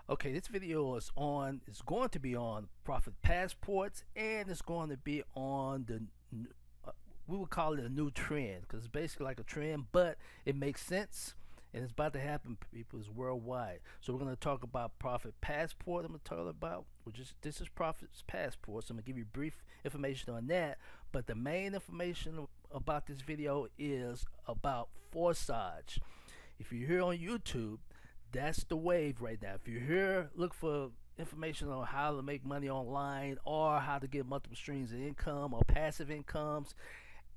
Okay, this video is going to be on profit passports, and it's going to be on uh, we would call it a new trend because it's basically like a trend, but it makes sense and it's about to happen. People, is worldwide. So we're going to talk about profit passport. I'm going to talk about this is profit passports. I'm going to give you brief information on that, but the main information about this video is about Forsage. If you're here on YouTube, that's the wave right now. If you're here, look for information on how to make money online or how to get multiple streams of income or passive incomes.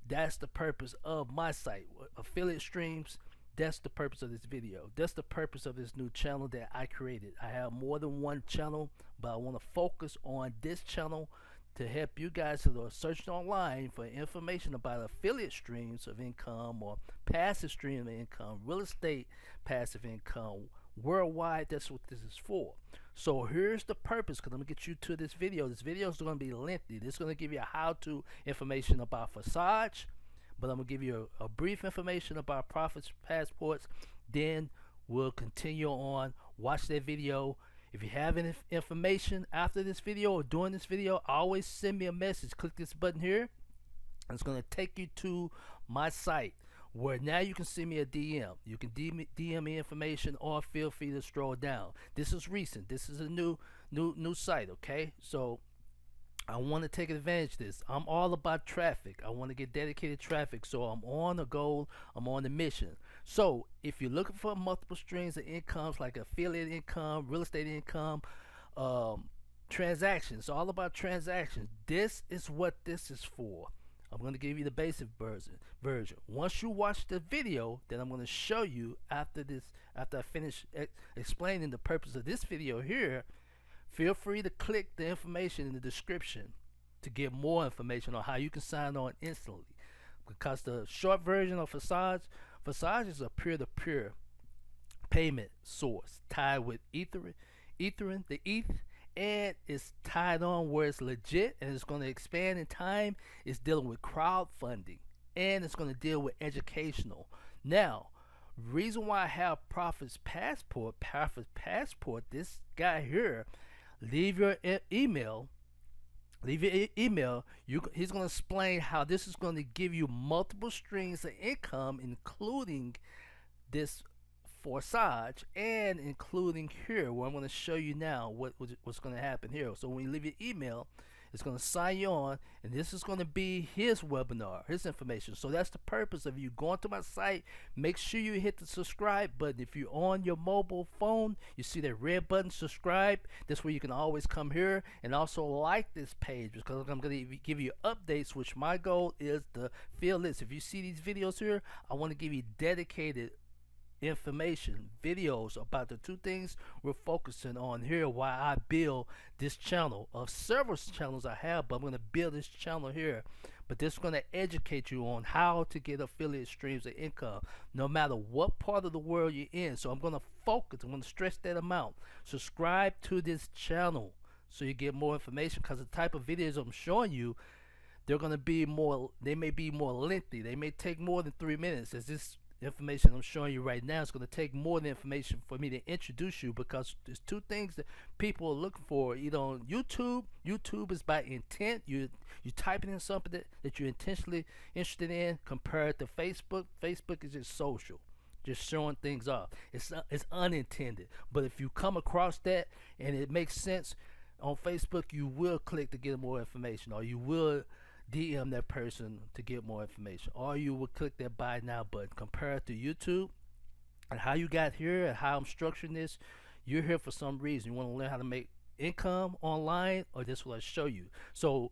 That's the purpose of my site. Affiliate streams, that's the purpose of this video. That's the purpose of this new channel that I created. I have more than one channel, but I want to focus on this channel to help you guys who are searching online for information about affiliate streams of income or passive stream of income, real estate passive income worldwide. That's what this is for. So here's the purpose, because I'm gonna get you to this video. This video is going to be lengthy. This is going to give you a how-to information about Forsage, but I'm gonna give you a brief information about profit passports. Then we'll continue on. Watch that video. If you have any information after this video or during this video, always send me a message. Click this button here, and it's going to take you to my site where now you can send me a DM. You can DM me information or feel free to scroll down. This is recent. This is a new site, okay? So I want to take advantage of this. I'm all about traffic. I want to get dedicated traffic, so I'm on a goal. I'm on a mission. So if you're looking for multiple streams of incomes like affiliate income, real estate income, transactions, all about transactions, this is what this is for. I'm going to give you the basic version. Once you watch the video, then I'm going to show you after I finish explaining the purpose of this video here. Feel free to click the information in the description to get more information on how you can sign on instantly. Because the short version of Forsage is a peer-to-peer payment source tied with Ethereum, the ETH, and it's tied on where it's legit and it's going to expand in time. It's dealing with crowdfunding and it's going to deal with educational. Now, reason why I have Profit Passport, this guy here, leave your email. He's going to explain how this is going to give you multiple streams of income, including this Forsage and including here where I'm going to show you now what's going to happen here. So when you leave your email, it's going to sign you on, and this is going to be his webinar, his information. So that's the purpose of you going to my site. Make sure you hit the subscribe button. If you're on your mobile phone, you see that red button, subscribe. That's where you can always come here and also like this page, because I'm going to give you updates, which my goal is to fill this. If you see these videos here, I want to give you dedicated information videos about the two things we're focusing on here, why I build this channel. Of several channels I have, but I'm going to build this channel here. But this is going to educate you on how to get affiliate streams of income no matter what part of the world you're in. So I'm going to focus, I'm going to stress that amount. Subscribe to this channel so you get more information, because the type of videos I'm showing you, they're going to be more, they may be more lengthy. They may take more than 3 minutes, as this information I'm showing you right now is going to take more than information for me to introduce you, because there's two things that people are looking for. Either on YouTube is by intent. You typing in something that you're intentionally interested in, compared to Facebook is just social, just showing things off. It's unintended. But if you come across that and it makes sense on Facebook, you will click to get more information, or you will DM that person to get more information, or you will click that buy now button. Compared to YouTube and how you got here and how I'm structuring this, you're here for some reason. You want to learn how to make income online, or this will show you. So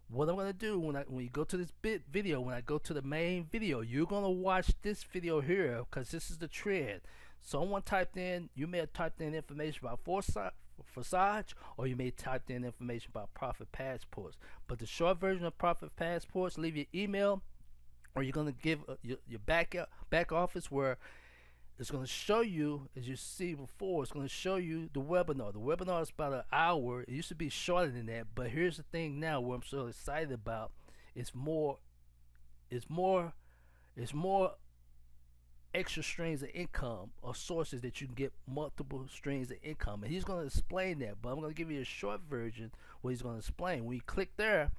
what I'm going to do when you go to this video, when I go to the main video, you're going to watch this video here, because this is the trend. Someone typed in, you may have typed in information about Forsage, or you may type in information about Profit Passports. But the short version of Profit Passports, leave your email, or you're going to give your back office, where it's going to show you, as you see before, it's going to show you the webinar. The webinar is about an hour. It used to be shorter than that, but here's the thing now, what I'm so excited about, it's more extra streams of income or sources that you can get multiple streams of income. And he's going to explain that, but I'm going to give you a short version where he's going to explain. When you click there,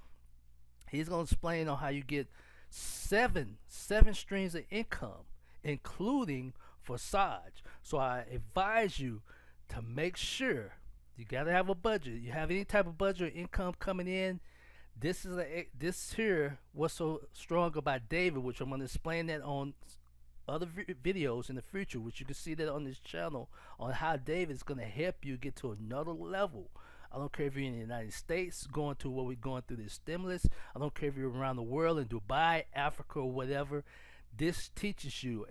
he's going to explain on how you get seven streams of income, including Forsage. So I advise you to make sure you got to have a budget. You have any type of budget or income coming in. This here what's so strong about David, which I'm going to explain that on other videos in the future, which you can see that on this channel, on how David's going to help you get to another level. I don't care if you're in the United States going through what we're going through, this stimulus. I don't care if you're around the world in Dubai, Africa, or whatever. This teaches you.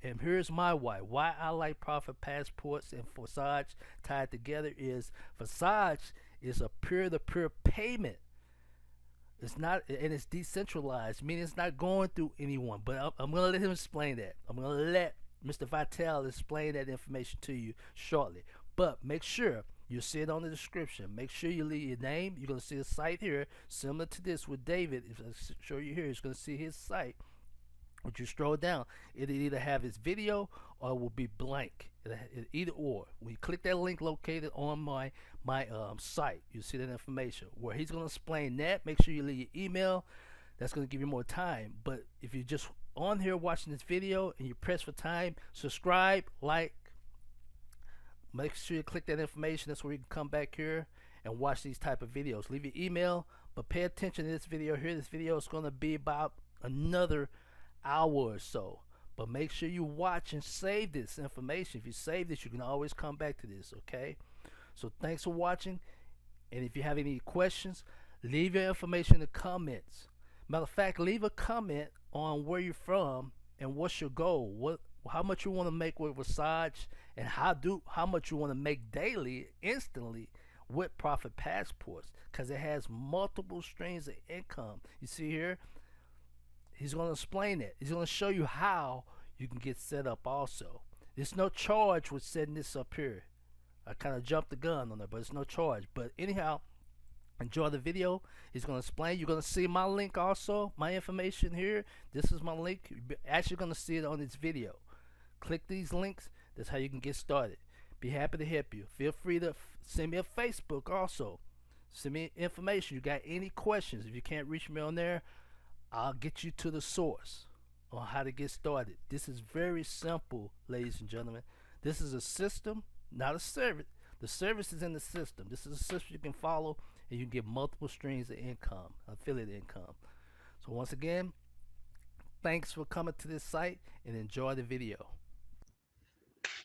And here's my why I like Profit Passports and Forsage tied together is Forsage is a peer-to-peer payment. It's not, and it's decentralized, meaning it's not going through anyone. But I'm going to let him explain that. I'm going to let Mr. Vitale explain that information to you shortly. But make sure you see it on the description. Make sure you leave your name. You're going to see a site here similar to this with David. If I show you here, you're going to see his site. When you scroll down, it'll either have his video or it will be blank. It'll either or. When you click that link located on my site, you'll see that information where he's going to explain that. Make sure you leave your email. That's going to give you more time. But if you're just on here watching this video and you press for time, subscribe, like, make sure you click that information. That's where you can come back here and watch these type of videos. Leave your email, but pay attention to this video here. This video is going to be about another hour or so, but make sure you watch and save this information. If you save this, you can always come back to this. Okay, so thanks for watching, and if you have any questions, leave your information in the comments. Matter of fact, leave a comment on where you're from and what's your goal, how much you want to make with Forsage, and how much you want to make daily, instantly, with Profit Passports, because it has multiple streams of income. You see here, he's going to explain it. He's going to show you how you can get set up also. There's no charge with setting this up here. I kind of jumped the gun on that, but it's no charge. But anyhow, enjoy the video. He's going to explain. You're going to see my link also, my information here. This is my link. You're actually going to see it on this video. Click these links. That's how you can get started. Be happy to help you. Feel free to send me a Facebook also. Send me information. You got any questions. If you can't reach me on there, I'll get you to the source on how to get started. This is very simple, ladies and gentlemen. This is a system, not a service. The service is in the system. This is a system you can follow, and you can get multiple streams of income, affiliate income. So once again, thanks for coming to this site, and enjoy the video.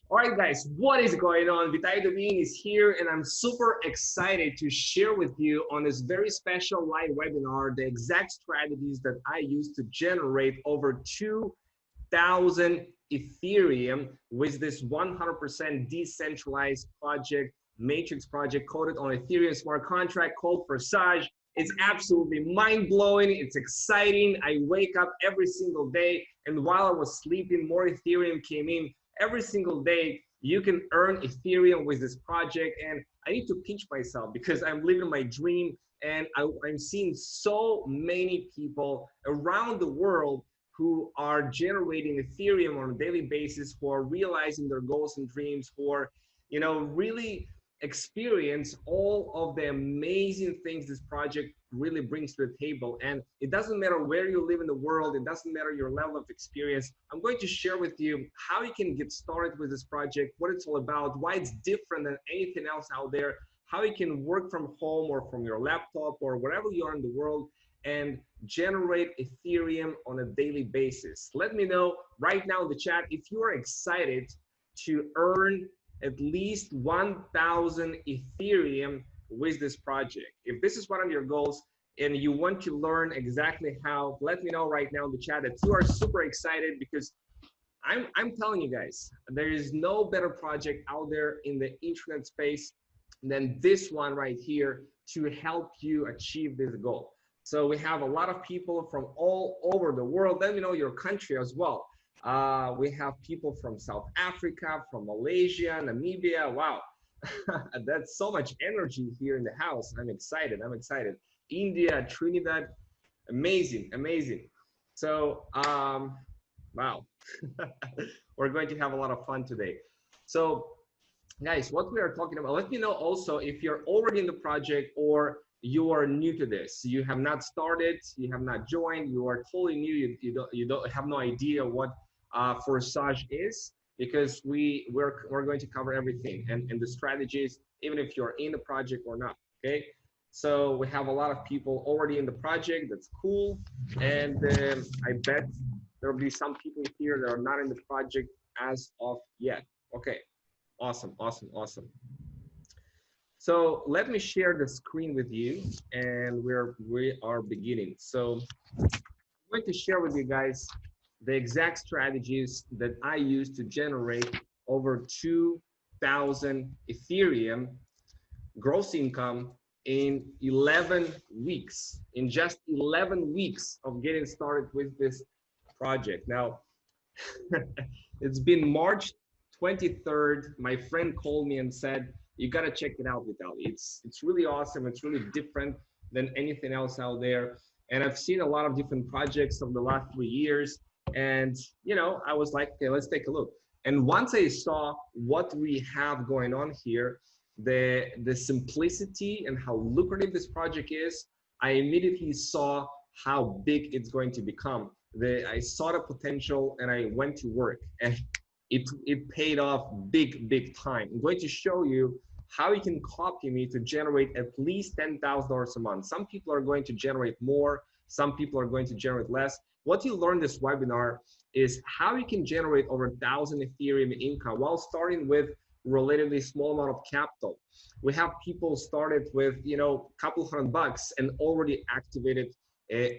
All right, guys, what is going on? Untitled is here, and I'm super excited to share with you on this very special live webinar the exact strategies that I use to generate over 2,000 Ethereum with this 100% decentralized project, matrix project coded on Ethereum smart contract called Forsage. It's absolutely mind-blowing. It's exciting. I wake up every single day, and while I was sleeping, more Ethereum came in. Every single day, you can earn Ethereum with this project, and I need to pinch myself because I'm living my dream, and I'm seeing so many people around the world who are generating Ethereum on a daily basis, who are realizing their goals and dreams, who are, really experience all of the amazing things this project really brings to the table. And it doesn't matter where you live in the world, it doesn't matter your level of experience. I'm going to share with you how you can get started with this project, what it's all about, why it's different than anything else out there, how you can work from home or from your laptop or wherever you are in the world and generate Ethereum on a daily basis. Let me know right now in the chat if you are excited to earn at least 1,000 Ethereum with this project. If this is one of your goals and you want to learn exactly how, let me know right now in the chat that you are super excited, because I'm telling you guys, there is no better project out there in the internet space than this one right here to help you achieve this goal. So we have a lot of people from all over the world. Let me know your country as well. We have people from South Africa, from Malaysia, Namibia. Wow, that's so much energy here in the house. I'm excited. I'm excited. India, Trinidad, amazing, amazing. So, wow. We're going to have a lot of fun today. So guys, what we are talking about, let me know also if you're already in the project or you are new to this. You have not started, you have not joined, you are totally new, you don't have no idea what Forsage is, because we're going to cover everything and the strategies, even if you're in the project or not. Okay. So we have a lot of people already in the project. That's cool. And I bet there will be some people here that are not in the project as of yet. Okay. Awesome, awesome, awesome. So let me share the screen with you, and we are beginning. So I'm going to share with you guys the exact strategies that I use to generate over 2,000 Ethereum gross income in 11 weeks, in just 11 weeks of getting started with this project. Now, it's been March 23rd. My friend called me and said, "You gotta check it out, Vitaly. It's really awesome. It's really different than anything else out there." And I've seen a lot of different projects over the last 3 years. And I was like, okay, let's take a look. And once I saw what we have going on here, the simplicity and how lucrative this project is, I immediately saw how big it's going to become. I saw the potential and I went to work, and it paid off big time. I'm going to show you how you can copy me to generate at least $10,000 a month. Some people are going to generate more, some people are going to generate less. What you learn this webinar is how you can generate over 1,000 Ethereum income while starting with relatively small amount of capital. We have people started with a couple $100 and already activated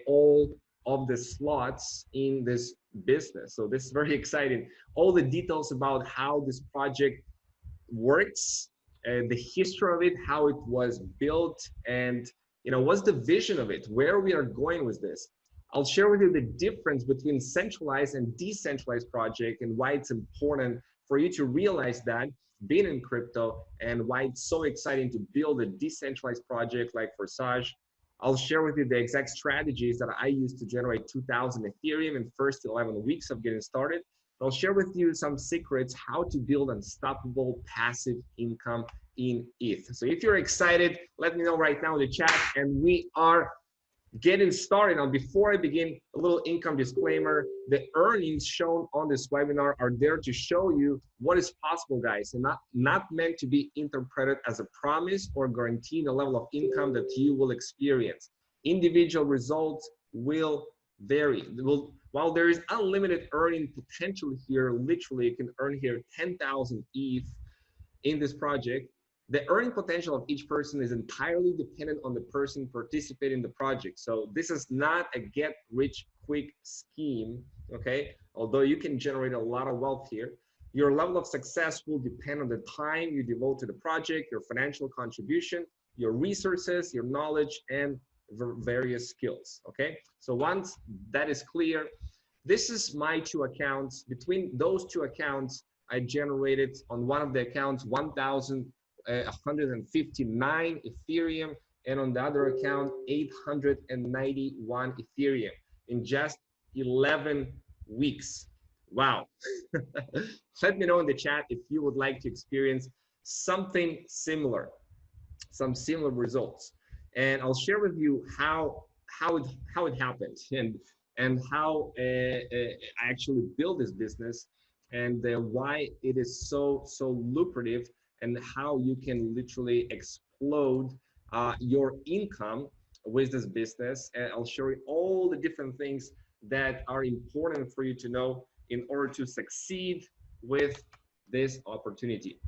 all of the slots in this business. So this is very exciting. All the details about how this project works, the history of it, how it was built, and what's the vision of it, where we are going with this. I'll share with you the difference between centralized and decentralized project and why it's important for you to realize that being in crypto, and why it's so exciting to build a decentralized project like Forsage. I'll share with you the exact strategies that I use to generate 2,000 Ethereum in first 11 weeks of getting started. I'll share with you some secrets how to build unstoppable passive income in ETH. So if you're excited, let me know right now in the chat, and we are getting started. Now, before I begin, a little income disclaimer: the earnings shown on this webinar are there to show you what is possible, guys, and not meant to be interpreted as a promise or guaranteeing the level of income that you will experience. Individual results will vary. While there is unlimited earning potential here, literally you can earn here 10,000 ETH in this project, the earning potential of each person is entirely dependent on the person participating in the project. So this is not a get rich quick scheme, okay? Although you can generate a lot of wealth here, your level of success will depend on the time you devote to the project, your financial contribution, your resources, your knowledge, and various skills, okay? So once that is clear, this is my two accounts. Between those two accounts, I generated on one of the accounts 1,159 Ethereum, and on the other account 891 Ethereum in just 11 weeks. Wow. Let me know in the chat if you would like to experience something similar, some similar results, and I'll share with you how it happened, and how I actually built this business, and why it is so lucrative, and how you can literally explode your income with this business. And I'll show you all the different things that are important for you to know in order to succeed with this opportunity.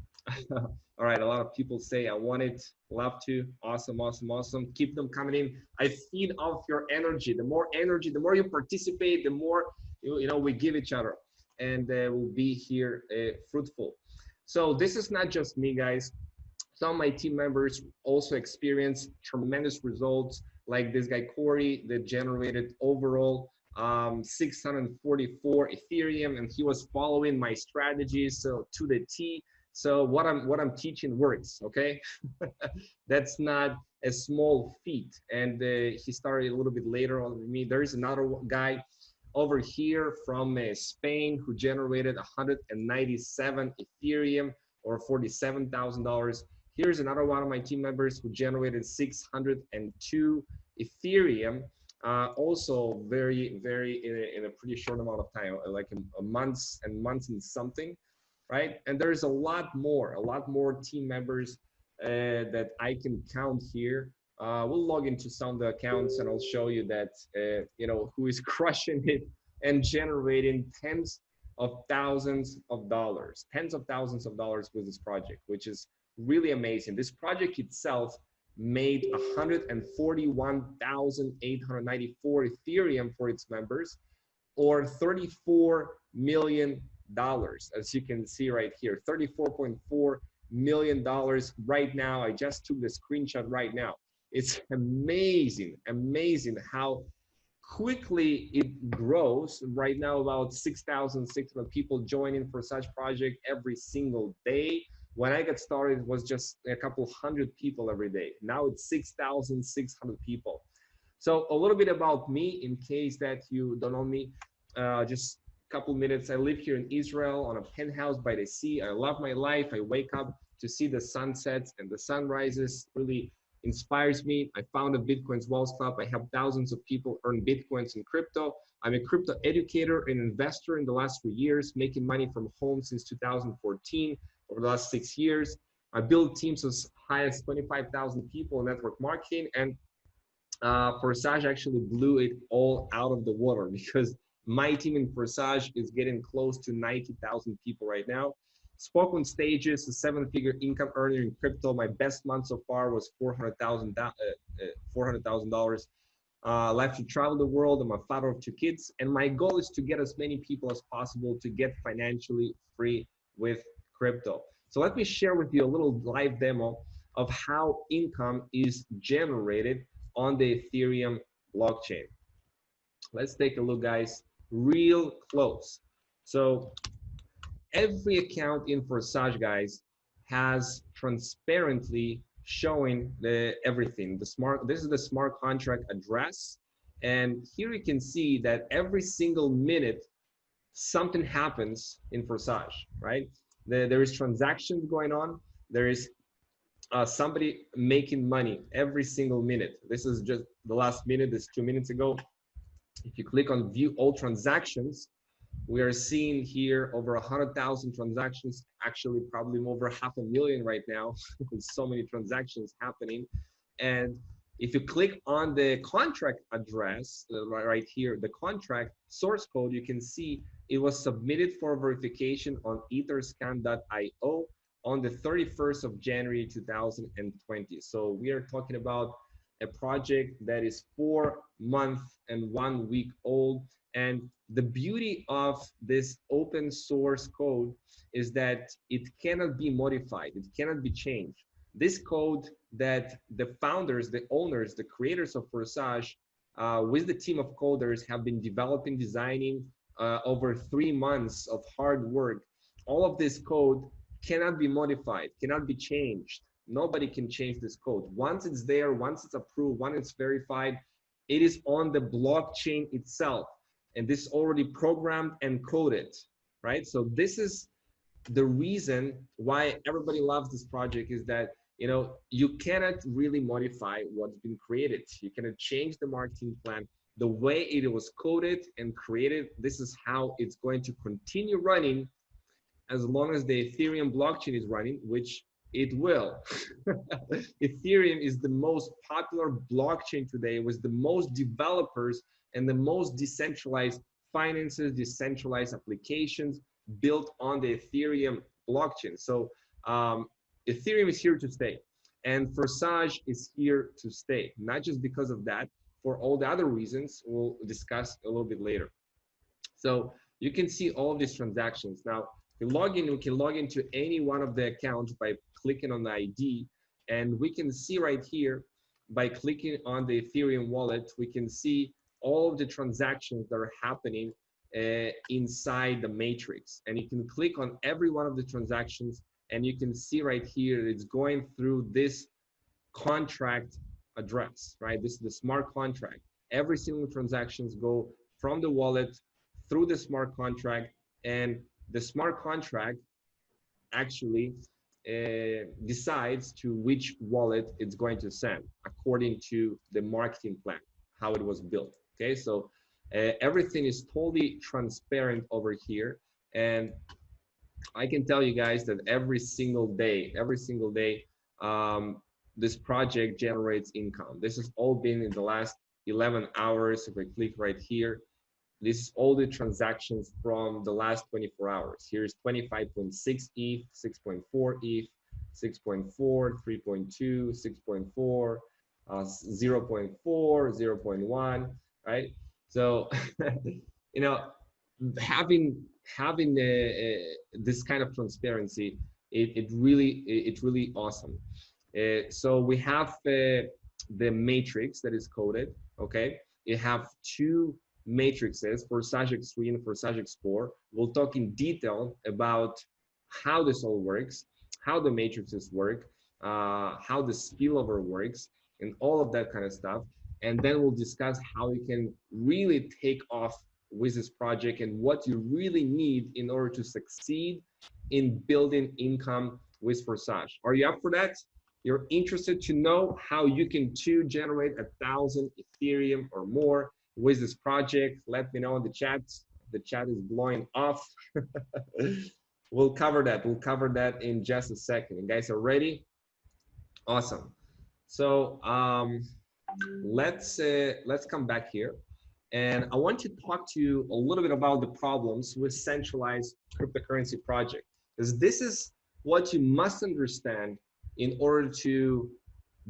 All right, a lot of people say I want it, love to. Awesome, awesome, awesome. Keep them coming in. I feed off your energy. The more energy, the more you participate, the more we give each other, and we'll be here fruitful. So this is not just me, guys. Some of my team members also experience tremendous results, like this guy Corey, that generated overall 644 Ethereum, and he was following my strategies so to the T. So what I'm teaching works, okay? That's not a small feat. And he started a little bit later on with me. There is another guy over here from Spain, who generated 197 Ethereum or $47,000. Here's another one of my team members who generated 602 Ethereum, also very in a pretty short amount of time, like a months and months and something, right? And there's a lot more team members that I can count here. We'll log into some of the accounts and I'll show you that, who is crushing it and generating tens of thousands of dollars with this project, which is really amazing. This project itself made 141,894 Ethereum for its members, or $34 million, as you can see right here, $34.4 million right now. I just took the screenshot right now. It's amazing how quickly it grows. Right now, about 6,600 people joining Forsage project every single day. When I got started, it was just a couple hundred people every day. Now it's 6,600 people. So a little bit about me, in case that you don't know me, just a couple minutes. I live here in Israel on a penthouse by the sea. I love my life. I wake up to see the sunsets and the sunrises. Really inspires me. I founded Bitcoin's Wealth Club. I help thousands of people earn Bitcoins in crypto. I'm a crypto educator and investor in the last 3 years, making money from home since 2014, over the last 6 years. I built teams as high as 25,000 people in network marketing, and Forsage actually blew it all out of the water because my team in Forsage is getting close to 90,000 people right now. Spoke on stages, a seven-figure income earner in crypto. My best month so far was $400,000. Left to travel the world. I'm a father of 2 kids, and my goal is to get as many people as possible to get financially free with crypto. So let me share with you a little live demo of how income is generated on the Ethereum blockchain. Let's take a look, guys, real close. So every account in Forsage, guys, has transparently showing everything. This is the smart contract address, and here you can see that every single minute something happens in Forsage, right? There is transactions going on. There is somebody making money every single minute. This is just the last minute. This 2 minutes ago. If you click on view all transactions, we are seeing here over 100,000 transactions, actually probably over 500,000 right now, with so many transactions happening. And if you click on the contract address right here, the contract source code, you can see it was submitted for verification on etherscan.io on the 31st of January 2020. So we are talking about a project that is 4 months and 1 week old. And the beauty of this open source code is that it cannot be modified. It cannot be changed. This code that the founders, the owners, the creators of Forsage, with the team of coders have been developing, designing over 3 months of hard work. All of this code cannot be modified, cannot be changed. Nobody can change this code. Once it's there, once it's approved, once it's verified, it is on the blockchain itself. And this is already programmed and coded, right? So this is the reason why everybody loves this project, is that you cannot really modify what's been created. You cannot change the marketing plan. The way it was coded and created, this is how it's going to continue running as long as the Ethereum blockchain is running, which it will. Ethereum is the most popular blockchain today, with the most developers and the most decentralized finances, decentralized applications built on the Ethereum blockchain. So Ethereum is here to stay, and Forsage is here to stay, not just because of that, for all the other reasons we'll discuss a little bit later. So you can see all of these transactions. Now, we can log into any one of the accounts by clicking on the ID, and we can see right here, by clicking on the Ethereum wallet, we can see all of the transactions that are happening inside the matrix. And you can click on every one of the transactions, and you can see right here, it's going through this contract address, right? This is the smart contract. Every single transactions go from the wallet through the smart contract, and the smart contract actually decides to which wallet it's going to send according to the marketing plan, how it was built. Okay, so everything is totally transparent over here, and I can tell you guys that every single day, this project generates income. This has all been in the last 11 hours. If I click right here, this is all the transactions from the last 24 hours. Here's 25.6 ETH, 6.4 ETH, 6.4, 3.2, 6.4, 0.4, 0.1, right? So, you know, having this kind of transparency, it's really awesome. So we have the matrix that is coded. Okay, you have two matrices, Forsage X3 and Forsage X4. We'll talk in detail about how this all works, how the matrices work, how the spillover works, and all of that kind of stuff. And then we'll discuss how you can really take off with this project and what you really need in order to succeed in building income with Forsage. Are you up for that? You're interested to know how you can too generate 1,000 Ethereum or more with this project? Let me know in the chat. The chat is blowing off. We'll cover that. We'll cover that in just a second. You guys are ready? Awesome. So let's come back here. And I want to talk to you a little bit about the problems with centralized cryptocurrency project, because this is what you must understand in order to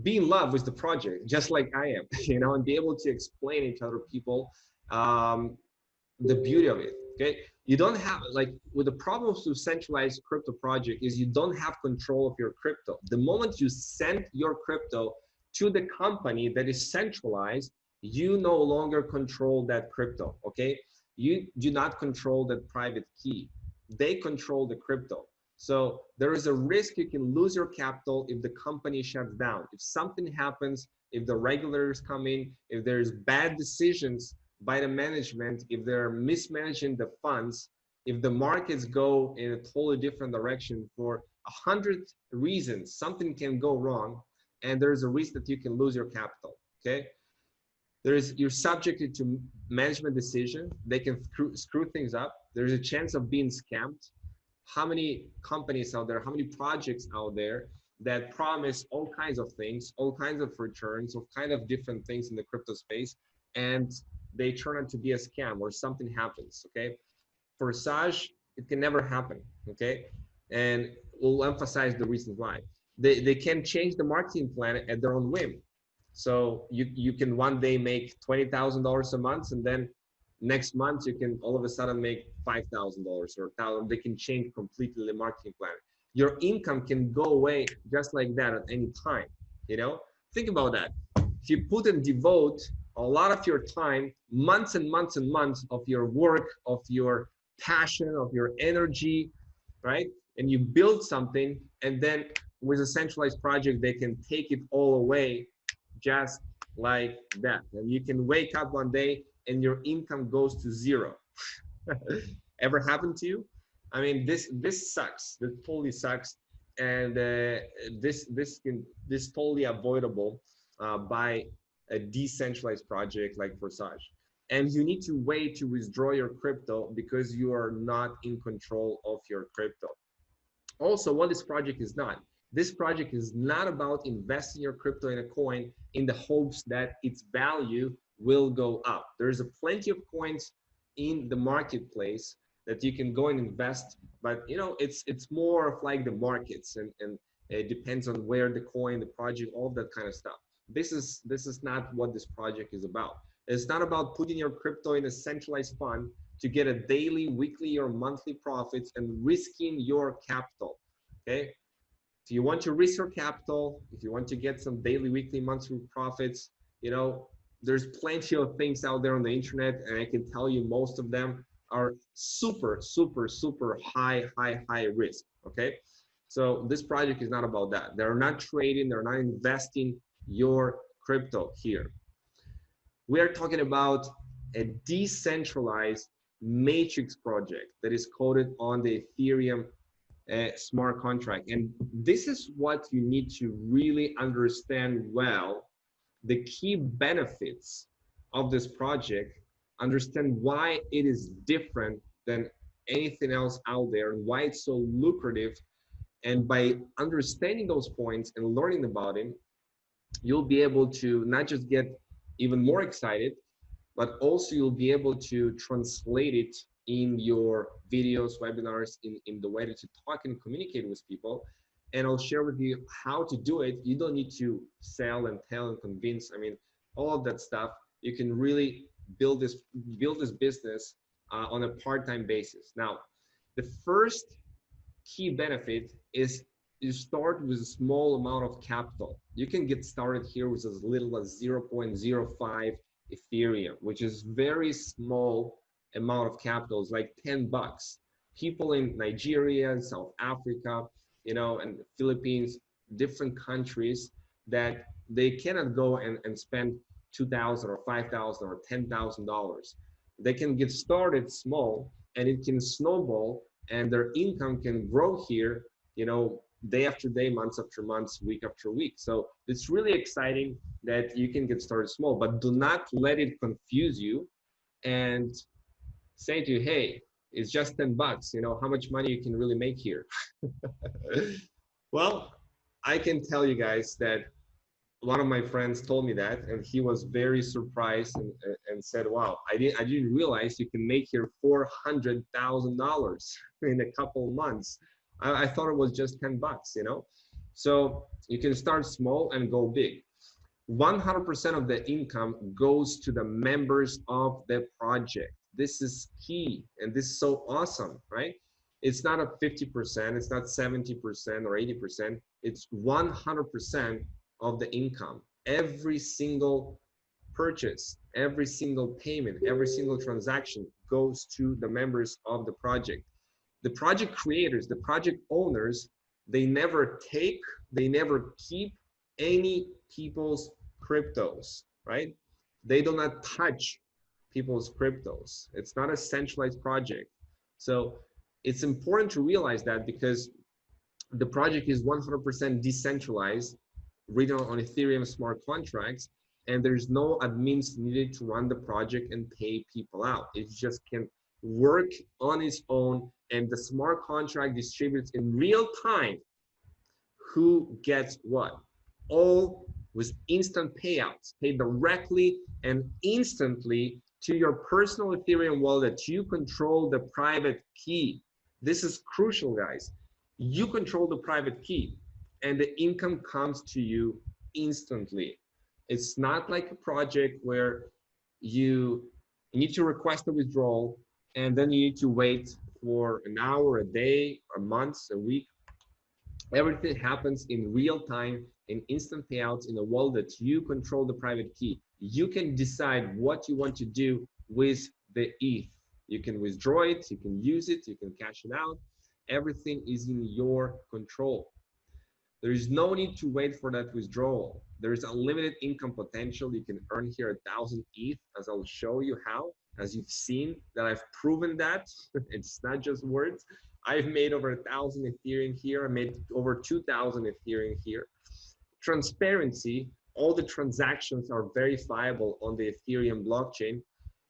be in love with the project, just like I am, and be able to explain it to other people, the beauty of it. Okay, you don't have, like, with the problems with centralized crypto project is you don't have control of your crypto. The moment you send your crypto to the company that is centralized, you no longer control that crypto. Okay, you do not control that private key. They control the crypto. So there is a risk you can lose your capital if the company shuts down, if something happens, if the regulators come in, if there's bad decisions by the management, if they're mismanaging the funds, if the markets go in a totally different direction for 100 reasons, something can go wrong, and there's a risk that you can lose your capital. Okay, you're subjected to management decision. They can screw things up. There's a chance of being scammed. How many companies out there, how many projects out there that promise all kinds of things, all kinds of returns, all kind of different things in the crypto space, and they turn out to be a scam or something happens. Okay, for Sage, it can never happen. Okay, and we'll emphasize the reasons why. They can change the marketing plan at their own whim. So you can one day make $20,000 a month, and then next month you can all of a sudden make $5,000 or $1,000. They can change completely the marketing plan. Your income can go away just like that at any time. Think about that. If you put and devote a lot of your time, months and months and months of your work, of your passion, of your energy, right? And you build something, and then with a centralized project, they can take it all away just like that. And you can wake up one day and your income goes to zero. Ever happened to you? I mean, this sucks. This totally sucks, and this totally avoidable by a decentralized project like Forsage. And you need to wait to withdraw your crypto because you are not in control of your crypto. Also, what this project is not. This project is not about investing your crypto in a coin in the hopes that its value will go up. There's plenty of coins in the marketplace that you can go and invest, but it's more of like the markets, and it depends on where the coin, the project, all that kind of stuff. This is not what this project is about. It's not about putting your crypto in a centralized fund to get a daily, weekly, or monthly profits and risking your capital. Okay. If you want to risk your capital, if you want to get some daily, weekly, monthly profits, there's plenty of things out there on the internet, and I can tell you most of them are super, super, super high risk. Okay, so this project is not about that. They're not trading, they're not investing your crypto here. We are talking about a decentralized matrix project that is coded on the Ethereum smart contract. And this is what you need to really understand well, the key benefits of this project, understand why it is different than anything else out there and why it's so lucrative. And by understanding those points and learning about it, you'll be able to not just get even more excited, but also you'll be able to translate it in your videos, webinars, in the way that you talk and communicate with people. And I'll share with you how to do it. You don't need to sell and tell and convince. I mean, all of that stuff, you can really build this business on a part-time basis. Now, the first key benefit is you start with a small amount of capital. You can get started here with as little as 0.05 Ethereum, which is very small amount of capital. It's like 10 bucks. People in Nigeria, South Africa, and the Philippines, different countries, that they cannot go and spend 2,000 or 5,000 or $10,000. They can get started small and it can snowball and their income can grow here, day after day, months after months, week after week. So it's really exciting that you can get started small, but do not let it confuse you and say to you, hey, it's just 10 bucks, how much money you can really make here. Well, I can tell you guys that one of my friends told me that, and he was very surprised and said, wow, I didn't realize you can make here $400,000 in a couple of months. I thought it was just 10 bucks, So you can start small and go big. 100% of the income goes to the members of the project. This is key, and this is so awesome, right? It's not a 50%, it's not 70% or 80%, it's 100% of the income. Every single purchase, every single payment, every single transaction goes to the members of the project. The project creators, the project owners, they never take, they never keep any people's cryptos, right? They do not touch people's cryptos. It's not a centralized project. So it's important to realize that, because the project is 100% decentralized, written on Ethereum smart contracts, and there's no admins needed to run the project and pay people out. It just can work on its own, and the smart contract distributes in real time who gets what, all with instant payouts, paid directly and instantly to your personal Ethereum wallet. You control the private key. This is crucial, guys. You control the private key and the income comes to you instantly. It's not like a project where you need to request a withdrawal and then you need to wait for an hour, a day, a month, a week. Everything happens in real time, in instant payouts, in a wallet. You control the private key. You can decide what you want to do with the ETH. You can withdraw it, you can use it, you can cash it out. Everything is in your control. There is no need to wait for that withdrawal. There is unlimited income potential. You can earn here 1,000 ETH, as I'll show you how. As you've seen that I've proven that. It's not just words. I've made over 1,000 Ethereum here. I made over 2,000 Ethereum here. Transparency, all the transactions are verifiable on the Ethereum blockchain.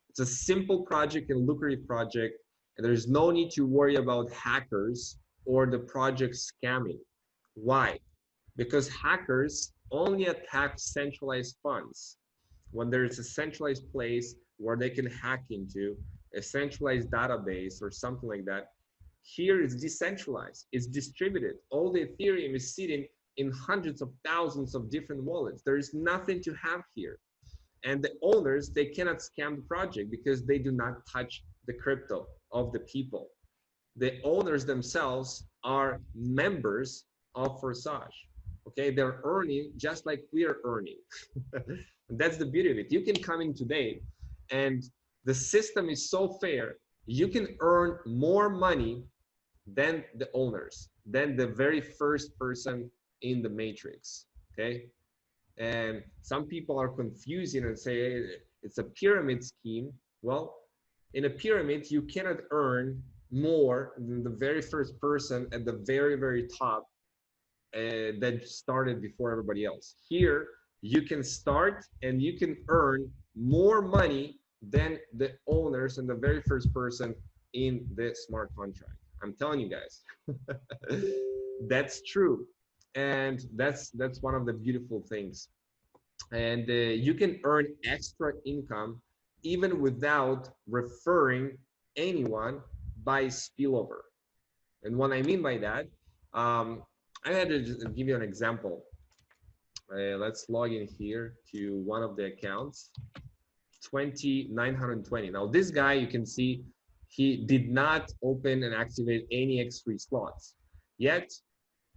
It's a simple project and lucrative project, and there's no need to worry about hackers or the project scamming. Why? Because hackers only attack centralized funds. When there's a centralized place where they can hack into, a centralized database or something like that, here it's decentralized, it's distributed. All the Ethereum is sitting in hundreds of thousands of different wallets. There is nothing to have here. And the owners, they cannot scam the project because they do not touch the crypto of the people. The owners themselves are members of Forsage. Okay, they're earning just like we are earning. That's the beauty of it. You can come in today and the system is so fair. You can earn more money than the owners, than the very first person in the matrix. Okay, and some people are confusing and say, hey, it's a pyramid scheme. Well, in a pyramid, you cannot earn more than the very first person at the very, very top that started before everybody else. Here, you can start and you can earn more money than the owners and the very first person in the smart contract. I'm telling you guys, that's true, and that's one of the beautiful things. And you can earn extra income even without referring anyone by spillover. And what I mean by that, I had to just give you an example. Let's log in here to one of the accounts, 2920. Now this guy, you can see he did not open and activate any X3 slots. Yet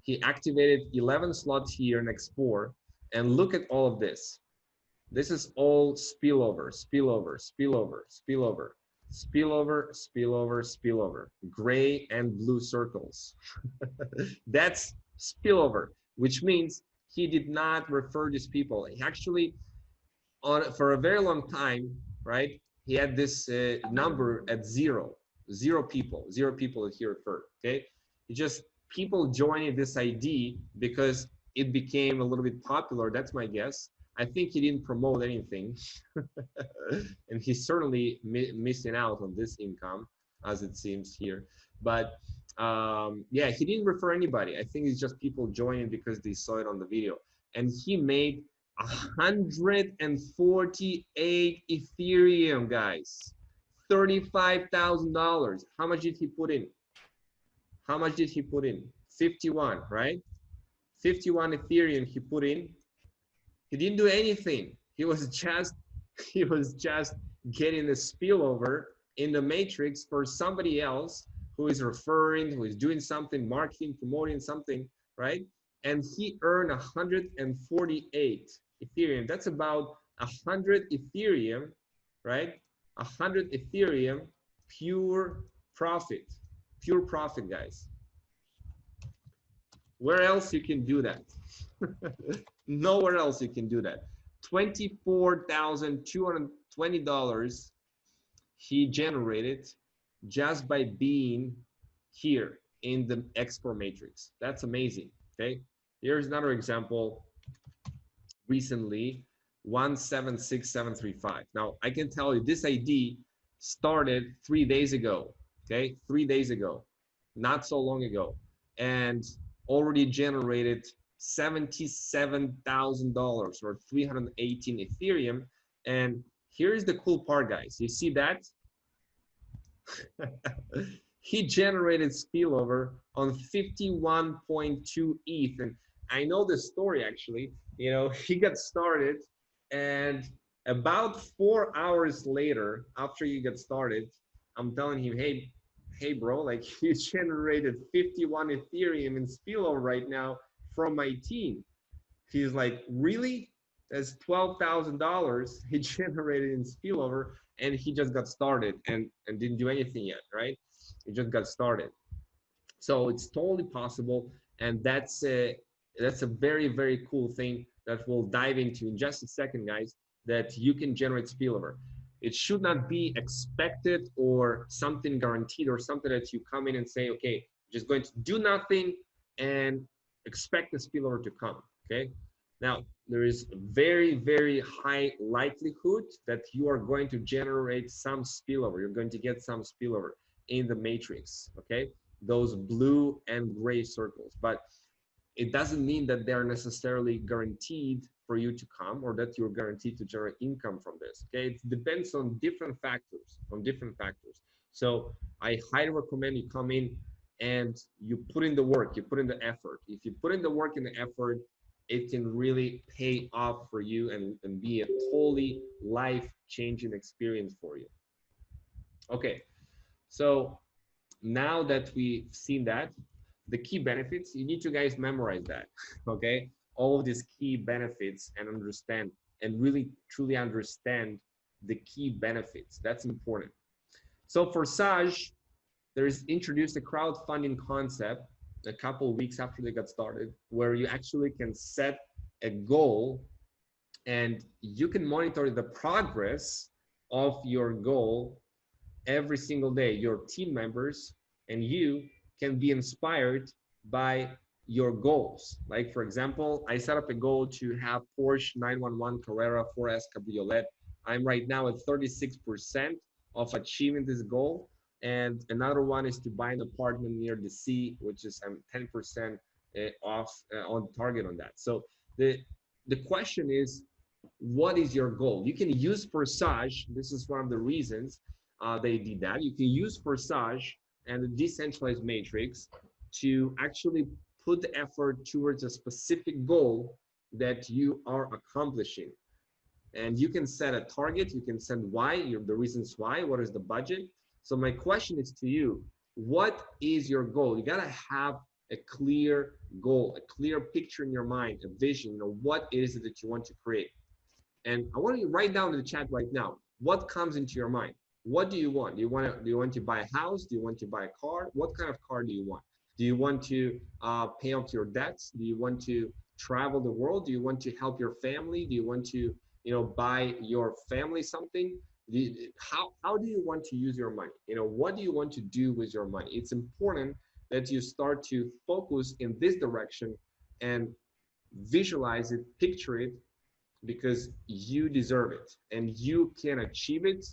he activated 11 slots here in X4. And look at all of this. This is all spillover, spillover, spillover, spillover, spillover, spillover, spillover, gray and blue circles. That's spillover, which means he did not refer these people. He actually, for a very long time, right? He had this number at zero people that he referred. Okay, he just people joining this ID because it became a little bit popular. That's my guess. I think he didn't promote anything, and he's certainly missing out on this income, as it seems here. But yeah, he didn't refer anybody. I think it's just people joining because they saw it on the video, and he made 148 Ethereum, guys. $35,000. How much did he put in? How much did he put in? 51, right? 51 Ethereum he put in. He didn't do anything. He was just getting the spillover in the matrix for somebody else who is referring, who is doing something, marketing, promoting something, right? And he earned 148 Ethereum. That's about 100 Ethereum, right? 100 Ethereum, pure profit, guys. Where else you can do that? Nowhere else you can do that. $24,220 he generated just by being here in the export matrix. That's amazing. Okay, here's another example. Recently, 176735. Now I can tell you this ID started 3 days ago. Okay, 3 days ago, not so long ago, and already generated $77,000 or 318 Ethereum. And here's the cool part, guys. You see that? He generated spillover on 51.2 ETH. And I know the story actually. You know, he got started, and about 4 hours later, after you get started, I'm telling him, hey, bro, like you generated 51 Ethereum in spillover right now from my team. He's like, really? That's $12,000 he generated in spillover, and he just got started and didn't do anything yet, right? He just got started. So it's totally possible, and that's a very, very cool thing that we'll dive into in just a second, guys, that you can generate spillover. It should not be expected or something guaranteed or something that you come in and say, okay, just going to do nothing and expect the spillover to come, okay? Now, there is very, very high likelihood that you are going to generate some spillover. You're going to get some spillover in the matrix, okay? Those blue and gray circles. But it doesn't mean that they're necessarily guaranteed for you to come or that you're guaranteed to generate income from this, okay? It depends on different factors, So I highly recommend you come in and you put in the work, you put in the effort. If you put in the work and the effort, it can really pay off for you and be a totally life-changing experience for you. Okay, so now that we've seen that, the key benefits, you need to guys memorize that, okay? All of these key benefits and understand and really truly understand the key benefits. That's important. So Forsage, there's introduced a crowdfunding concept a couple of weeks after they got started, where you actually can set a goal and you can monitor the progress of your goal every single day. Your team members and you can be inspired by your goals. Like for example, I set up a goal to have Porsche 911 Carrera 4S Cabriolet. I'm right now at 36% of achieving this goal. And another one is to buy an apartment near the sea, which is I'm 10% off on target on that. So the question is, what is your goal? You can use Forsage. This is one of the reasons they did that. You can use Forsage and the decentralized matrix to actually put the effort towards a specific goal that you are accomplishing. And you can set a target, you can set why, the reasons why, what is the budget. So my question is to you, what is your goal? You gotta have a clear goal, a clear picture in your mind, a vision, what is it that you want to create? And I want you to write down in the chat right now, what comes into your mind? What do you want? Do you want to buy a house? Do you want to buy a car? What kind of car do you want? Do you want to pay off your debts? Do you want to travel the world? Do you want to help your family? Do you want to, buy your family something? How do you want to use your money? What do you want to do with your money? It's important that you start to focus in this direction and visualize it, picture it, because you deserve it and you can achieve it,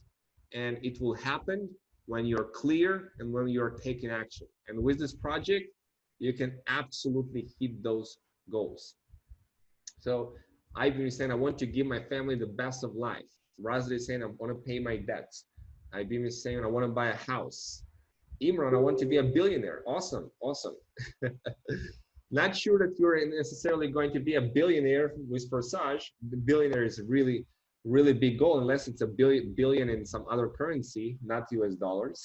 and it will happen when you're clear and when you're taking action. And with this project, you can absolutely hit those goals. So I've been saying I want to give my family the best of life. Razli is saying I want to pay my debts. I've been saying I want to buy a house. Imran, I want to be a billionaire. Awesome, awesome. Not sure that you're necessarily going to be a billionaire with Forsage. The billionaire is a really, really big goal, unless it's a billion in some other currency, not US dollars.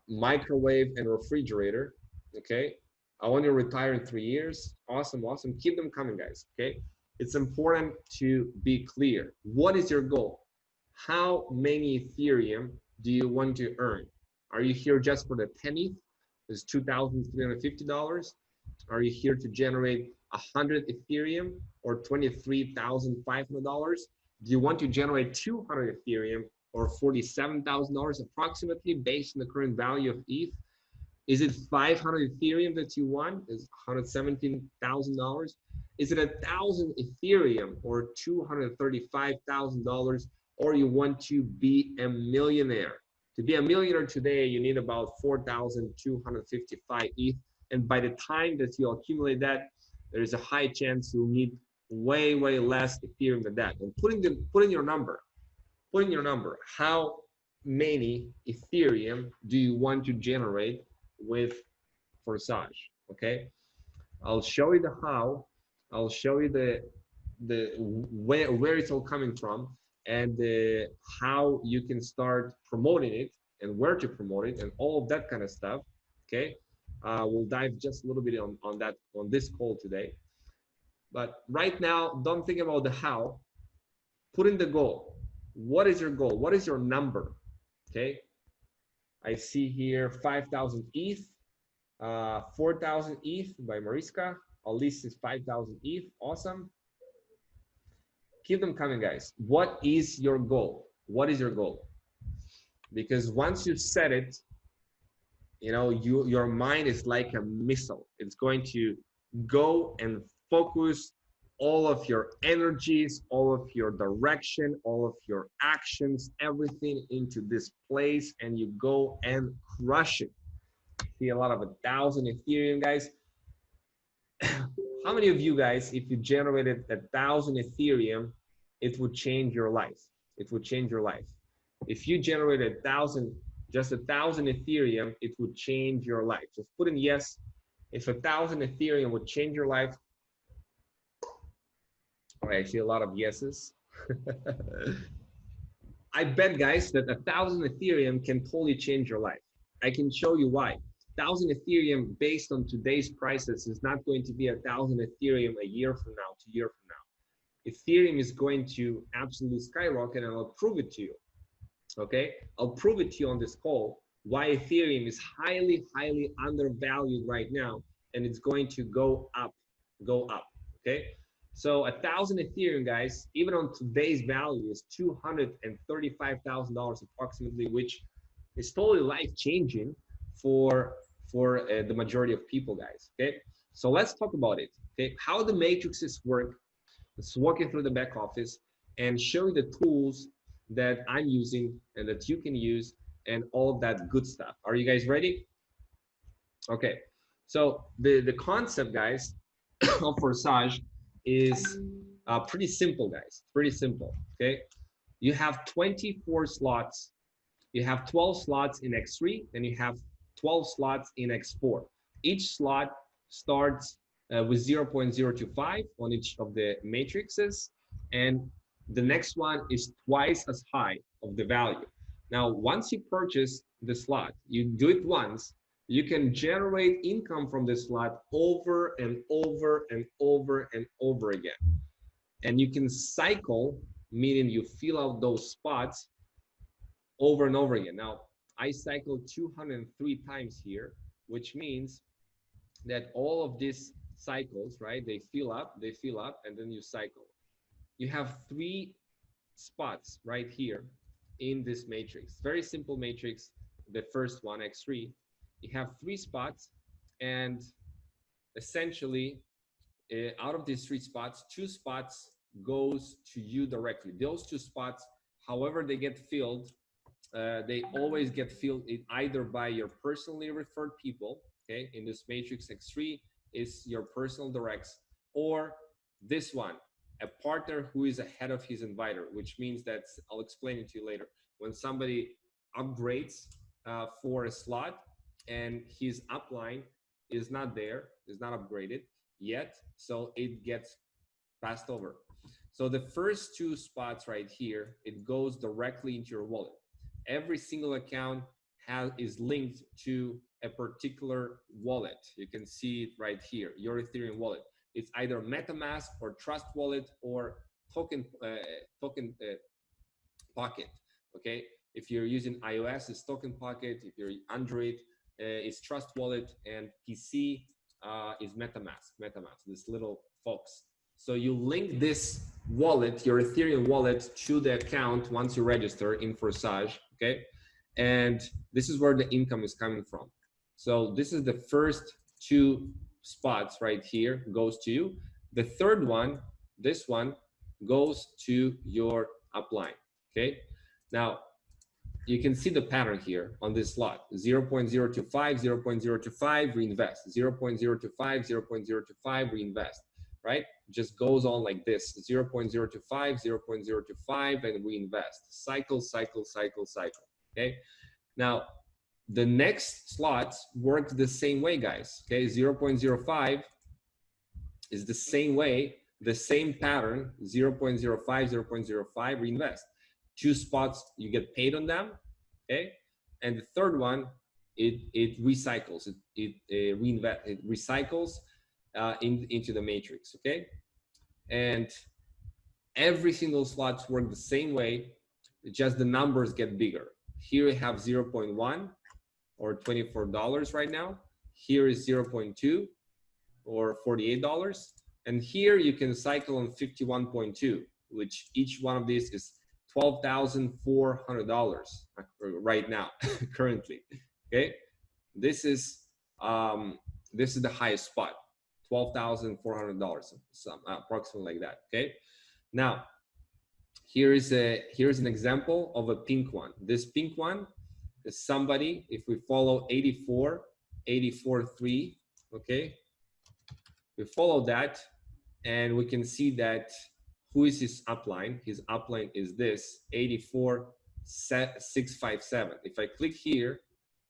Microwave and refrigerator. Okay. I want to retire in 3 years. Awesome, awesome. Keep them coming, guys. Okay. It's important to be clear. What is your goal? How many Ethereum do you want to earn? Are you here just for the penny? Is $2,350? Are you here to generate 100 Ethereum or $23,500? Do you want to generate 200 Ethereum or $47,000 approximately based on the current value of ETH? Is it 500 Ethereum that you want? Is $117,000? Is it 1,000 Ethereum or $235,000? Or you want to be a millionaire? To be a millionaire today, you need about 4,255 ETH. And by the time that you accumulate that, there's a high chance you'll need way, way less Ethereum than that. And put in your number. How many Ethereum do you want to generate with Forsage? Okay. I'll show you the how. I'll show you the where it's all coming from, and how you can start promoting it and where to promote it and all of that kind of stuff. Okay. We'll dive just a little bit on that on this call today. But right now, don't think about the how. Put in the goal. What is your goal? What is your number? Okay. I see here 5,000 ETH, 4,000 ETH by Mariska. Alice is 5,000 ETH. Awesome. Keep them coming, guys. What is your goal? What is your goal? Because once you set it, your mind is like a missile. It's going to go and focus all of your energies, all of your direction, all of your actions, everything into this place, and you go and crush it. See a lot of 1,000 Ethereum, guys. How many of you guys, if you generated 1,000 Ethereum, it would change your life? It would change your life. If you generated just 1,000 Ethereum, it would change your life. Just put in yes. If 1,000 Ethereum would change your life. Oh, I see a lot of yeses. I bet, guys, that 1,000 Ethereum can totally change your life. I can show you why. 1,000 Ethereum based on today's prices is not going to be 1,000 Ethereum a year from now, 2 years from now. Ethereum is going to absolutely skyrocket, and I'll prove it to you. Okay, I'll prove it to you on this call why Ethereum is highly, highly undervalued right now, and it's going to go up, Okay, So 1,000 Ethereum, guys, even on today's value, is $235,000 approximately, which is totally life changing for the majority of people, guys. Okay, so let's talk about it. Okay, how the matrices work. Let's walk you through the back office and show you the tools that I'm using and that you can use and all that good stuff. Are you guys ready? Okay, so the concept, guys, of Forsage is pretty simple, guys. Pretty simple. Okay, you have 24 slots. You have 12 slots in X3, and you have 12 slots in X4. Each slot starts with 0.025 on each of the matrices, and the next one is twice as high of the value. Now, once you purchase the slot, you do it once, you can generate income from the slot over and over and over and over again. And you can cycle, meaning you fill out those spots over and over again. Now, I cycled 203 times here, which means that all of these cycles, right, they fill up, and then you cycle. You have 3 spots right here in this matrix. Very simple matrix. The first one, X3, you have 3 spots, and essentially, out of these 3 spots, 2 spots goes to you directly. Those 2 spots, however they get filled, they always get filled either by your personally referred people. Okay, in this matrix X3 is your personal directs, or this one, a partner who is ahead of his inviter, which means that I'll explain it to you later. When somebody upgrades for a slot and his upline is not there, is not upgraded yet, so it gets passed over. So the first 2 spots right here, it goes directly into your wallet. Every single account is linked to a particular wallet. You can see it right here, your Ethereum wallet. It's either Metamask or Trust Wallet or Token Pocket. Okay, if you're using iOS, it's Token Pocket. If you're Android, it's Trust Wallet, and PC is Metamask, this little fox. So you link this wallet, your Ethereum wallet, to the account once you register in Forsage, okay? And this is where the income is coming from. So this is the first 2 spots right here, goes to you. The third one, this one, goes to your upline, okay? Now, you can see the pattern here on this slot: 0.025, 0.025, reinvest, 0.025, 0.025, reinvest, right? Just goes on like this: 0.025, 0.025, and reinvest. Cycle, cycle, cycle, cycle. Okay. Now, the next slots work the same way, guys. Okay, 0.05 is the same way, the same pattern: 0.05, 0.05, reinvest. 2 spots, you get paid on them. Okay, and the third one, it recycles, it recycles into the matrix. Okay, and every single slots work the same way, just the numbers get bigger. Here we have 0.1 or $24 right now. Here is 0.2 or $48, and here you can cycle on 51.2, which each one of these is $12,400 right now, currently. Okay, this is the highest spot, $12,400, approximately like that. Okay, now here's an example of a pink one. This pink one is somebody, if we follow 84.3, okay, we follow that, and we can see that who is his upline. His upline is this 84,657. If I click here,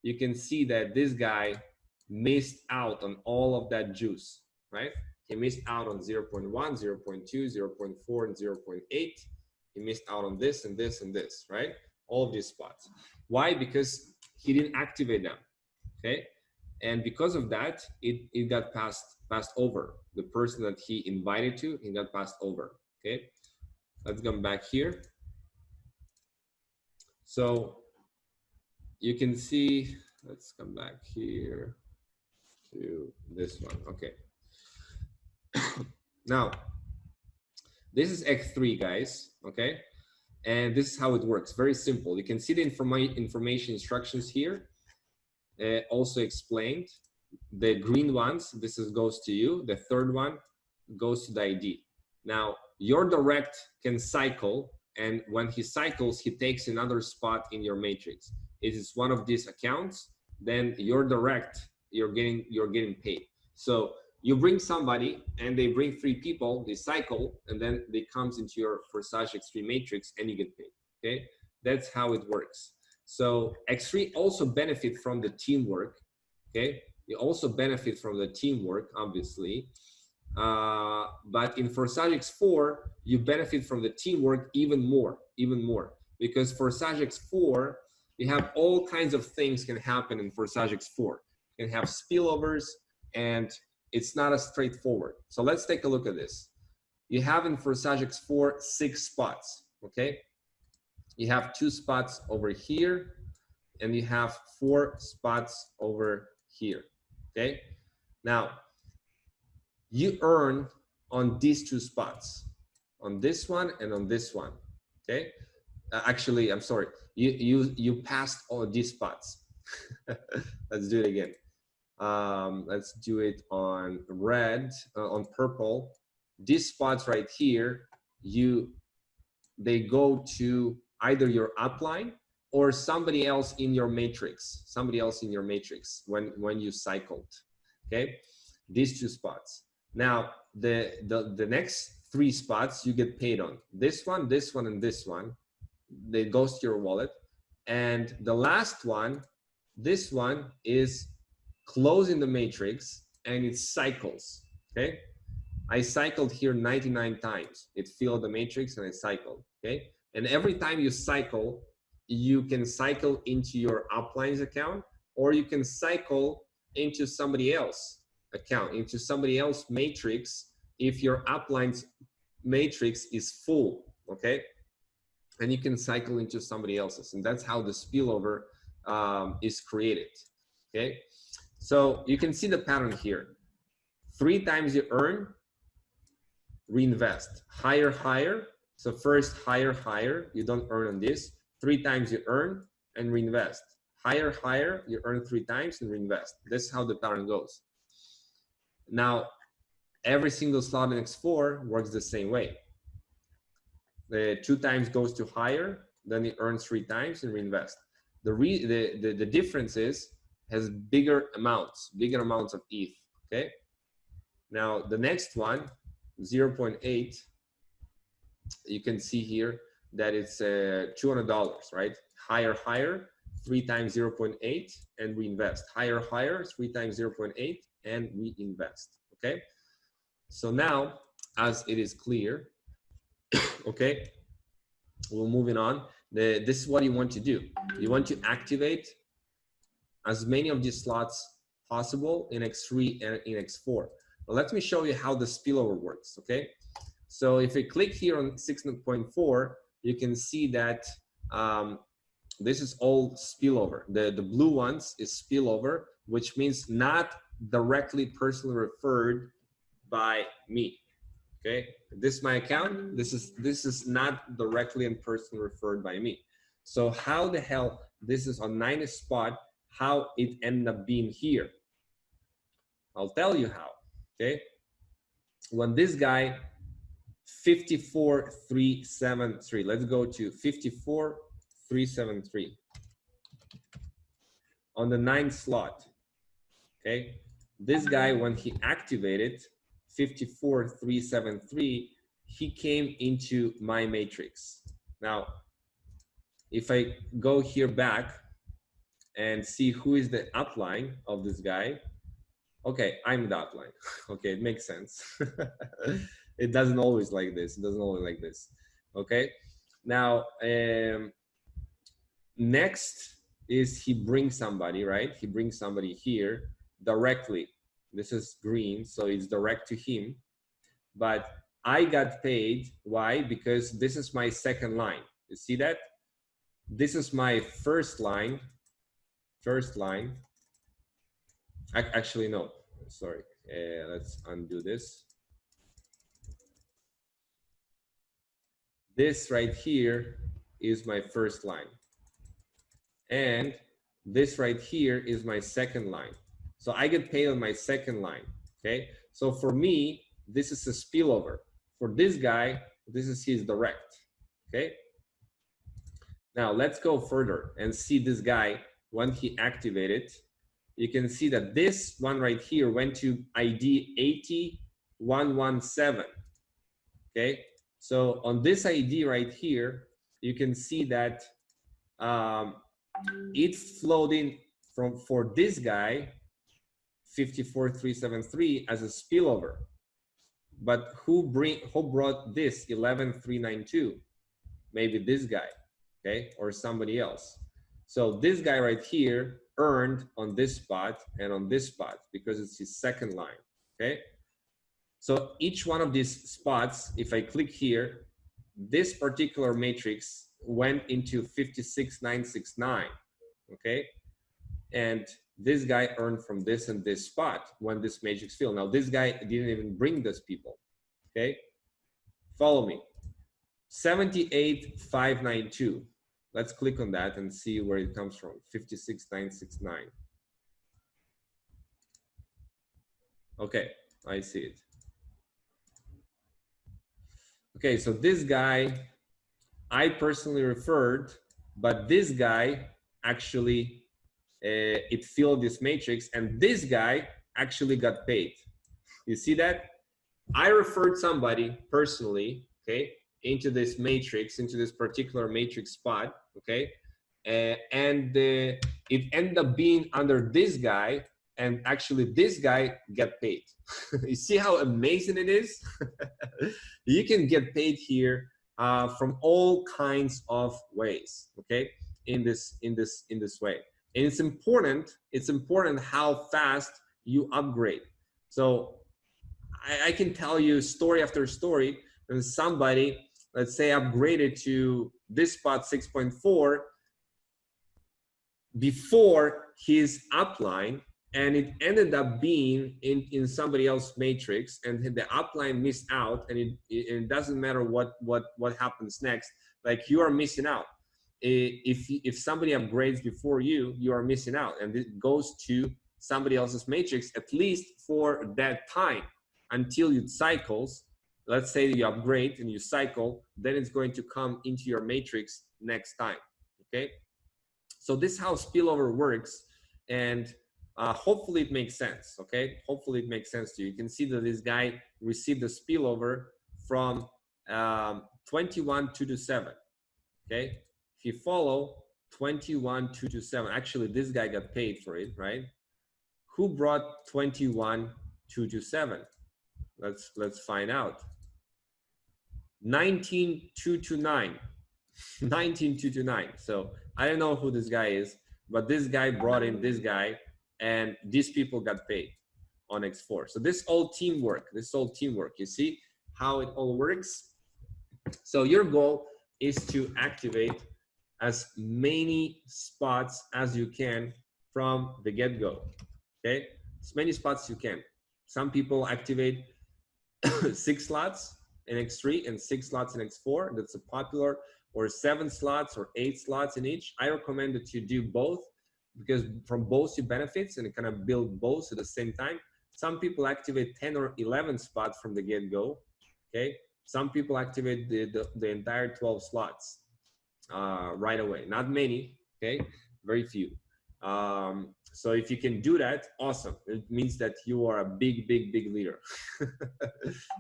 you can see that this guy missed out on all of that juice, right? He missed out on 0.1, 0.2, 0.4, and 0.8. He missed out on this and this and this, right? All of these spots. Why? Because he didn't activate them, okay? And because of that, it got passed over. The person that he invited to, he got passed over. Okay, let's come back here. So you can see, let's come back here to this one. Okay. Now, This is X3, guys, okay? And this is how it works, very simple. You can see the information instructions here, also explained. The green ones, this goes to you. The third one goes to the ID. Now, your direct can cycle, and when he cycles, he takes another spot in your matrix. It is one of these accounts, then your direct, you're getting paid. So you bring somebody and they bring 3 people, they cycle, and then they comes into your Forsage X3 matrix and you get paid, okay? That's how it works. So X3 also benefit from the teamwork, okay? You also benefit from the teamwork, obviously. But in Forsage X4, you benefit from the teamwork even more, because Forsage X4, you have all kinds of things can happen in Forsage X4. You can have spillovers, and it's not as straightforward. So let's take a look at this. You have in Forsage X4 6 spots, okay? You have 2 spots over here, and you have 4 spots over here, okay? Now, you earn on these 2 spots, on this one and on this one, okay? Actually, I'm sorry, you passed all these spots. Let's do it again. Let's do it on red, on purple. These spots right here, they go to either your upline or somebody else in your matrix, when you cycled, okay? These 2 spots. Now, the next 3 spots you get paid on. This one, and this one. They goes to your wallet. And the last one, this one is closing the matrix and it cycles, okay? I cycled here 99 times. It filled the matrix and I cycled, okay? And every time you cycle, you can cycle into your upline's account, or you can cycle into somebody else account, into somebody else matrix if your upline's matrix is full, okay? And you can cycle into somebody else's, and that's how the spillover is created, okay? So you can see the pattern here. 3 times you earn, reinvest. Higher, higher. So first higher, higher, you don't earn on this. 3 times you earn and reinvest. Higher, higher, you earn 3 times and reinvest. This is how the pattern goes. Now, every single slot in X4 works the same way. The 2 times goes to higher, then you earn 3 times and reinvest. The difference is, has bigger amounts of ETH, okay? Now, the next one, 0.8, you can see here that it's $200, right? Higher, higher, 3 times 0.8 and reinvest. Higher, higher, 3 times 0.8 and reinvest, okay? So now, as it is clear, okay, we're moving on. This is what you want to do. You want to activate as many of these slots possible in X3 and in X4. Now, let me show you how the spillover works, okay? So if you click here on 6.4, you can see that this is all spillover. The blue ones is spillover, which means not directly personally referred by me, okay? This is my account. This is not directly and personally referred by me. So how the hell this is on 90 spot, how it ended up being here? I'll tell you how, okay? When this guy 54,373, let's go to 54,373 on the 9th slot, okay? This guy, when he activated 54,373, he came into my matrix. Now, if I go here back and see who is the upline of this guy, okay, I'm the upline. Okay, it makes sense. It doesn't always like this. It doesn't always like this. Okay, now next is he brings somebody, right? He brings somebody here directly. This is green, so it's direct to him. But I got paid. Why? Because this is my second line. You see that? This is my first line. Actually, no. Sorry. Let's undo this. This right here is my first line. And this right here is my second line. So I get paid on my second line, okay? So for me, this is a spillover. For this guy, this is his direct, okay? Now let's go further and see this guy when he activated. You can see that this one right here went to ID 80117, okay? So on this ID right here, you can see that it flowed in for this guy 54373 as a spillover. But who brought this 11392? Maybe this guy, okay, or somebody else. So this guy right here earned on this spot and on this spot because it's his second line, okay? So each one of these spots, if I click here, this particular matrix went into 56969, okay? And this guy earned from this and this spot when this matrix filled. Now this guy didn't even bring those people, okay? Follow me. 78592. Let's click on that and see where it comes from. 56969. Okay, I see it. Okay, so this guy, I personally referred, but this guy actually, it filled this matrix, and this guy actually got paid. You see that? I referred somebody personally, okay, into this matrix, into this particular matrix spot, okay, and it ended up being under this guy, and actually this guy get paid. You see how amazing it is? You can get paid here from all kinds of ways, okay, in this way. And it's important how fast you upgrade. So I can tell you story after story, and somebody, let's say, upgraded to this spot 6.4 before his upline, and it ended up being in somebody else's matrix, and the upline missed out, and it doesn't matter what happens next, like you are missing out. If somebody upgrades before you, you are missing out, and it goes to somebody else's matrix, at least for that time, until it cycles. Let's say you upgrade and you cycle, then it's going to come into your matrix next time, okay? So this is how spillover works, and hopefully it makes sense, okay? Hopefully it makes sense to you. You can see that this guy received a spillover from 21,227, okay? If you follow 21,227, actually this guy got paid for it, right? Who brought 21,227? Let's find out. 19,229. 19,229. So I don't know who this guy is, but this guy brought in this guy, and these people got paid on X4. So this all teamwork. This all teamwork. You see how it all works? So your goal is to activate as many spots as you can from the get-go. Okay, as many spots as you can. Some people activate 6 slots in X3 and 6 slots in X4. That's a popular, or 7 slots or 8 slots in each. I recommend that you do both, because from both you benefits and kind of build both at the same time. Some people activate 10 or 11 spots from the get-go. Okay, some people activate the entire 12 slots right away. Not many, okay, very few. So if you can do that, awesome. It means that you are a big leader.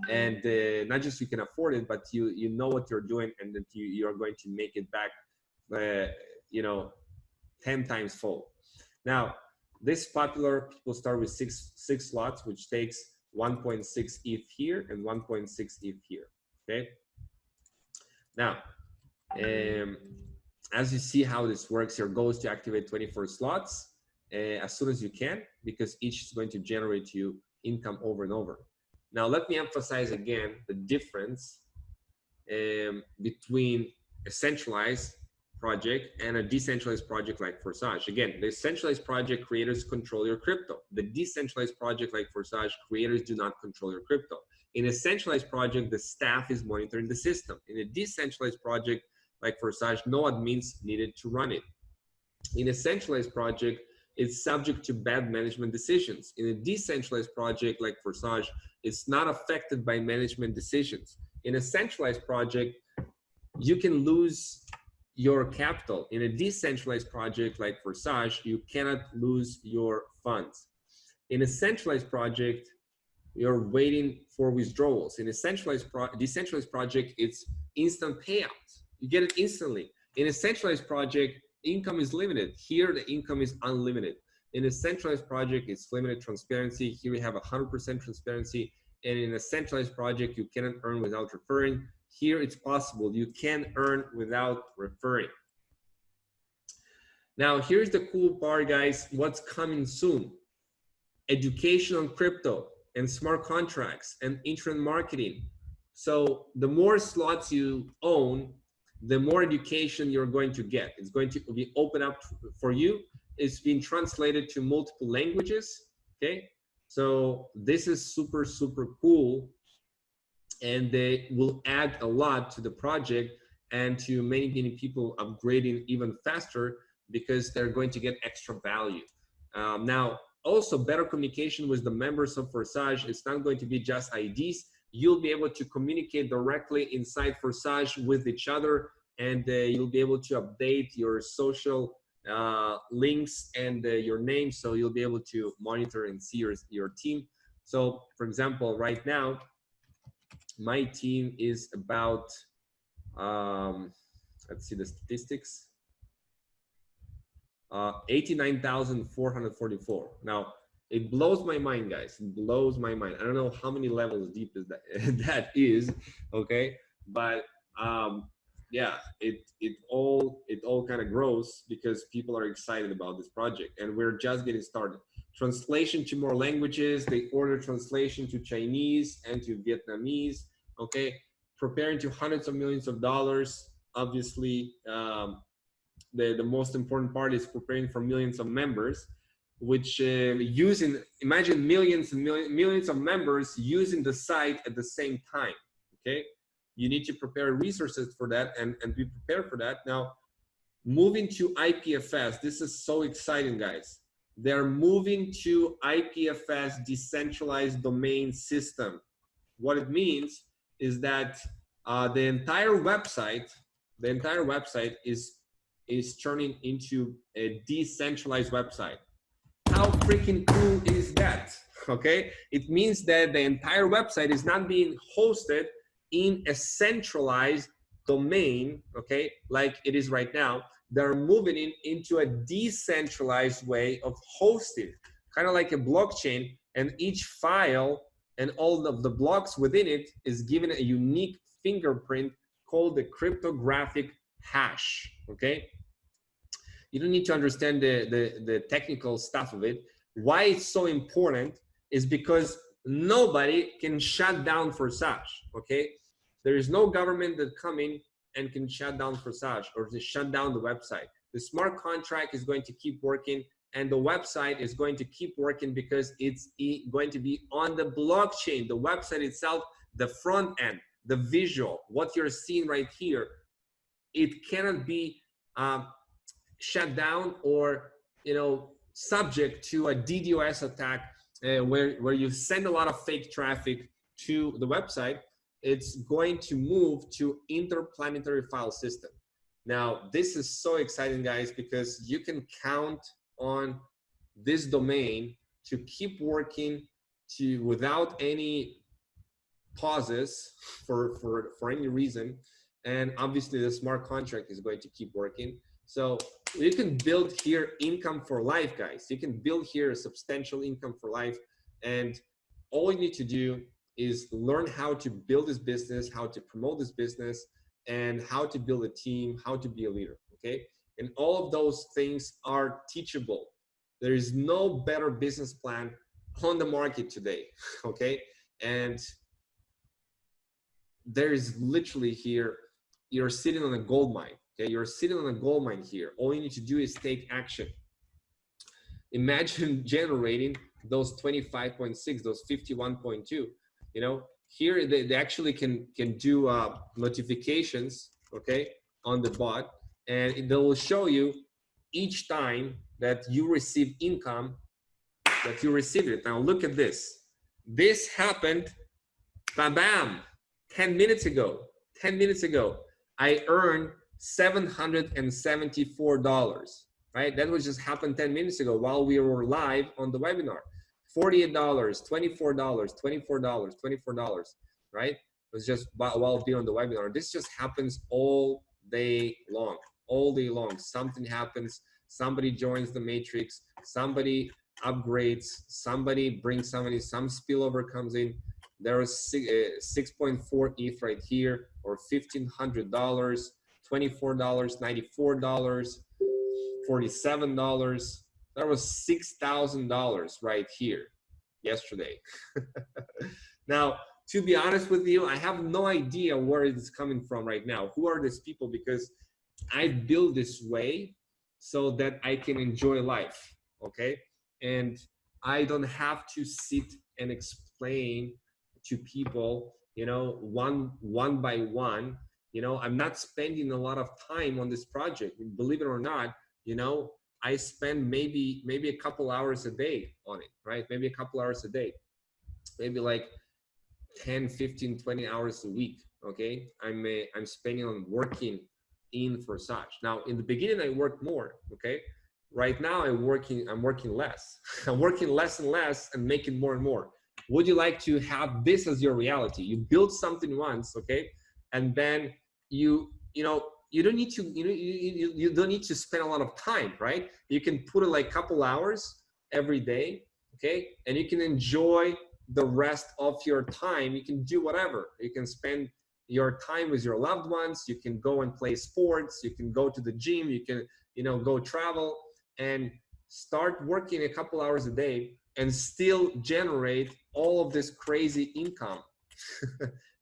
And not just you can afford it, but you know what you're doing, and that you are going to make it back, 10 times fold. Now, this popular, people start with six slots, which takes 1.6 ETH here and 1.6 ETH here, okay? Now, as you see how this works, your goal is to activate 24 slots as soon as you can, because each is going to generate you income over and over. Now, let me emphasize again the difference between a centralized project and a decentralized project like Forsage. Again, the centralized project creators control your crypto. The decentralized project like Forsage, creators do not control your crypto. In a centralized project, the staff is monitoring the system. In a decentralized project like Forsage, no admins needed to run it. In a centralized project, it's subject to bad management decisions. In a decentralized project like Forsage, it's not affected by management decisions. In a centralized project, you can lose your capital. In a decentralized project like Forsage, you cannot lose your funds. In a centralized project, you're waiting for withdrawals. In a decentralized project, it's instant payouts. You get it instantly. In a centralized project, income is limited. Here, the income is unlimited. In a centralized project, it's limited transparency. Here we have 100% transparency. And in a centralized project, you cannot earn without referring. Here, it's possible. You can earn without referring. Now, here's the cool part, guys. What's coming soon? Education on crypto and smart contracts and internet marketing. So the more slots you own, the more education you're going to get. It's going to be open up for you. It's been translated to multiple languages, okay? So this is super, super cool. And they will add a lot to the project and to many, many people upgrading even faster because they're going to get extra value. Now, also better communication with the members of Forsage. It's not going to be just IDs. You'll be able to communicate directly inside Forsage with each other, and you'll be able to update your social links and your name, so you'll be able to monitor and see your team. So, for example, right now, my team is about, let's see the statistics, 89,444. Now, it blows my mind, guys. It blows my mind. I don't know how many levels deep is that that is, okay? But yeah, it all kind of grows because people are excited about this project, and we're just getting started. Translation to more languages. They order translation to Chinese and to Vietnamese. Okay, preparing to hundreds of millions of dollars. Obviously, the most important part is preparing for millions of members, which imagine millions and millions of members using the site at the same time. Okay, you need to prepare resources for that and be prepared for that. Now, moving to IPFS, this is so exciting, guys. They're moving to IPFS, decentralized domain system. What it means is that the entire website is turning into a decentralized website. How freaking cool is that? Okay, it means that the entire website is not being hosted in a centralized domain, okay, like it is right now. They're moving it into a decentralized way of hosting, kind of like a blockchain, and each file and all of the blocks within it is given a unique fingerprint called the cryptographic hash, okay? You don't need to understand the technical stuff of it. Why it's so important is because nobody can shut down Forsage, okay? There is no government that come in and can shut down Forsage or to shut down the website. The smart contract is going to keep working, and the website is going to keep working because it's going to be on the blockchain. The website itself, the front end, the visual, what you're seeing right here, it cannot be shut down or subject to a DDoS attack where you send a lot of fake traffic to the website. It's going to move to interplanetary file system. Now, this is so exciting, guys, because you can count on this domain to keep working without any pauses for any reason. And obviously the smart contract is going to keep working. So you can build here income for life, guys. You can build here a substantial income for life. And all you need to do is learn how to build this business, how to promote this business, and how to build a team, how to be a leader, okay? And all of those things are teachable. There is no better business plan on the market today, okay? And there is literally here, you're sitting on a gold mine, okay? You're sitting on a gold mine here. All you need to do is take action. Imagine generating those 25.6, those 51.2. Here they actually can do notifications, okay, on the bot, and they will show you each time that you receive income, that you receive it. Now look at this. This happened, bam, bam, 10 minutes ago. 10 minutes ago, I earned $774, right? That was just happened 10 minutes ago while we were live on the webinar. $48, $24, $24, $24, right? It was just while being on the webinar. This just happens all day long, all day long. Something happens, somebody joins the matrix, somebody upgrades, somebody brings somebody, some spillover comes in. There was 6.4 ETH right here, or $1,500, $24, $94, $47. That was $6,000 right here yesterday. Now, to be honest with you, I have no idea where it's coming from right now. Who are these people? Because I built this way so that I can enjoy life, okay? And I don't have to sit and explain to people, you know, one by one. You know, I'm not spending a lot of time on this project. Believe it or not, you know, I spend maybe a couple hours a day on it, right? Maybe a couple hours a day, maybe like 10, 15, 20 hours a week, okay? I'm spending on working in Forsage. Now, in the beginning, I worked more, okay? Right now, I'm working less. I'm working less and less and making more and more. Would you like to have this as your reality? You build something once, okay? And then you don't need to, you don't need to spend a lot of time, right? You can put it like a couple hours every day, okay? And you can enjoy the rest of your time. You can do whatever. You can spend your time with your loved ones. You can go and play sports. You can go to the gym. You can, you know, go travel and start working a couple hours a day and still generate all of this crazy income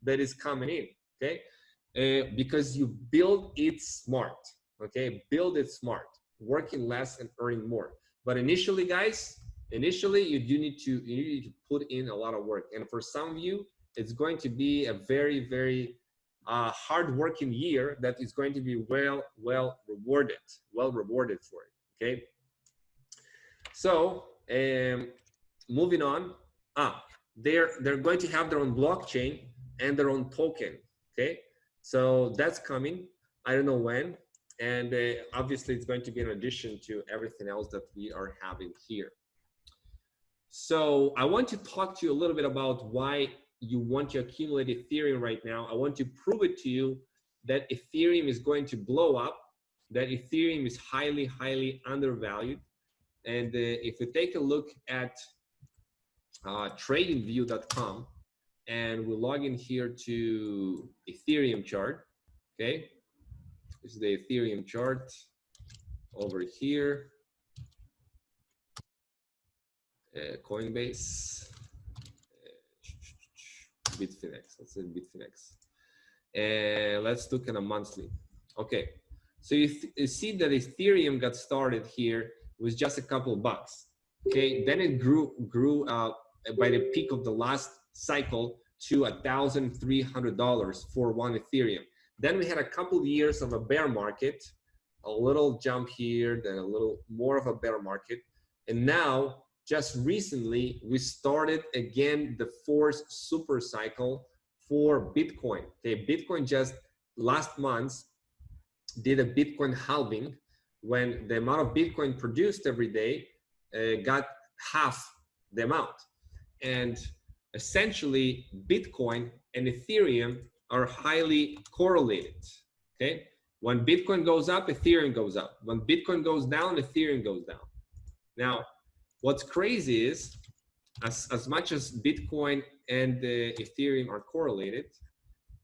that is coming in, okay? Because you build it smart, okay? Build it smart, working less and earning more. But initially, guys, you need to put in a lot of work. And for some of you, it's going to be a very, very hard-working year that is going to be well rewarded for it, okay? So moving on, they're going to have their own blockchain and their own token, okay? So that's coming. I don't know when, and obviously it's going to be in addition to everything else that we are having here. So I want to talk to you a little bit about why you want to accumulate Ethereum right now. I want to prove it to you that Ethereum is going to blow up, that Ethereum is highly, highly undervalued. And if we take a look at tradingview.com and we log in here to Ethereum chart, okay? This is the Ethereum chart over here. Coinbase, Bitfinex, let's say Bitfinex. And let's look at a monthly. Okay, so you see that Ethereum got started here with just a couple of bucks. Okay, then it grew by the peak of the last cycle to $1,300 for one Ethereum. Then we had a couple of years of a bear market, a little jump here, then a little more of a bear market. And now, just recently, we started again the fourth super cycle for Bitcoin. Okay, Bitcoin just last month did a Bitcoin halving when the amount of Bitcoin produced every day got half the amount. And essentially, Bitcoin and Ethereum are highly correlated, okay? When Bitcoin goes up, Ethereum goes up. When Bitcoin goes down, Ethereum goes down. Now, what's crazy is, as much as Bitcoin and Ethereum are correlated,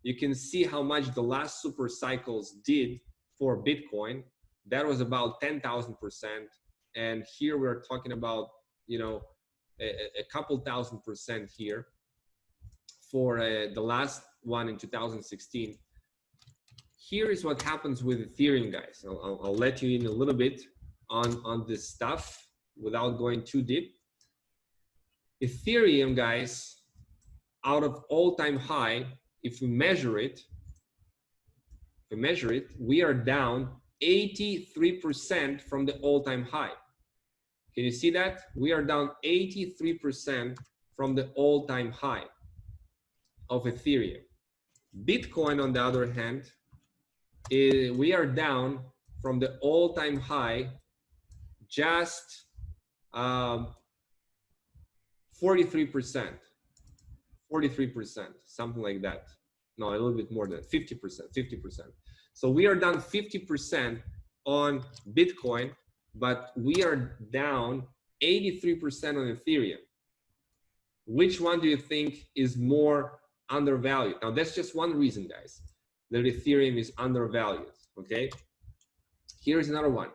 you can see how much the last super cycles did for Bitcoin. That was about 10,000%. And here we're talking about, you know, a couple thousand% here for the last one in 2016. Here is what happens with Ethereum, guys. I'll let you in a little bit on this stuff without going too deep. Ethereum, guys, out of all-time high, if we measure it, we are down 83% from the all-time high. Can you see that? We are down 83% from the all-time high of Ethereum. Bitcoin, on the other hand, we are down from the all-time high just 43%, something like that. No, a little bit more than 50%. So we are down 50% on Bitcoin, but we are down 83% on Ethereum. Which one do you think is more undervalued? Now, that's just one reason, guys, that Ethereum is undervalued, okay? Here's another one.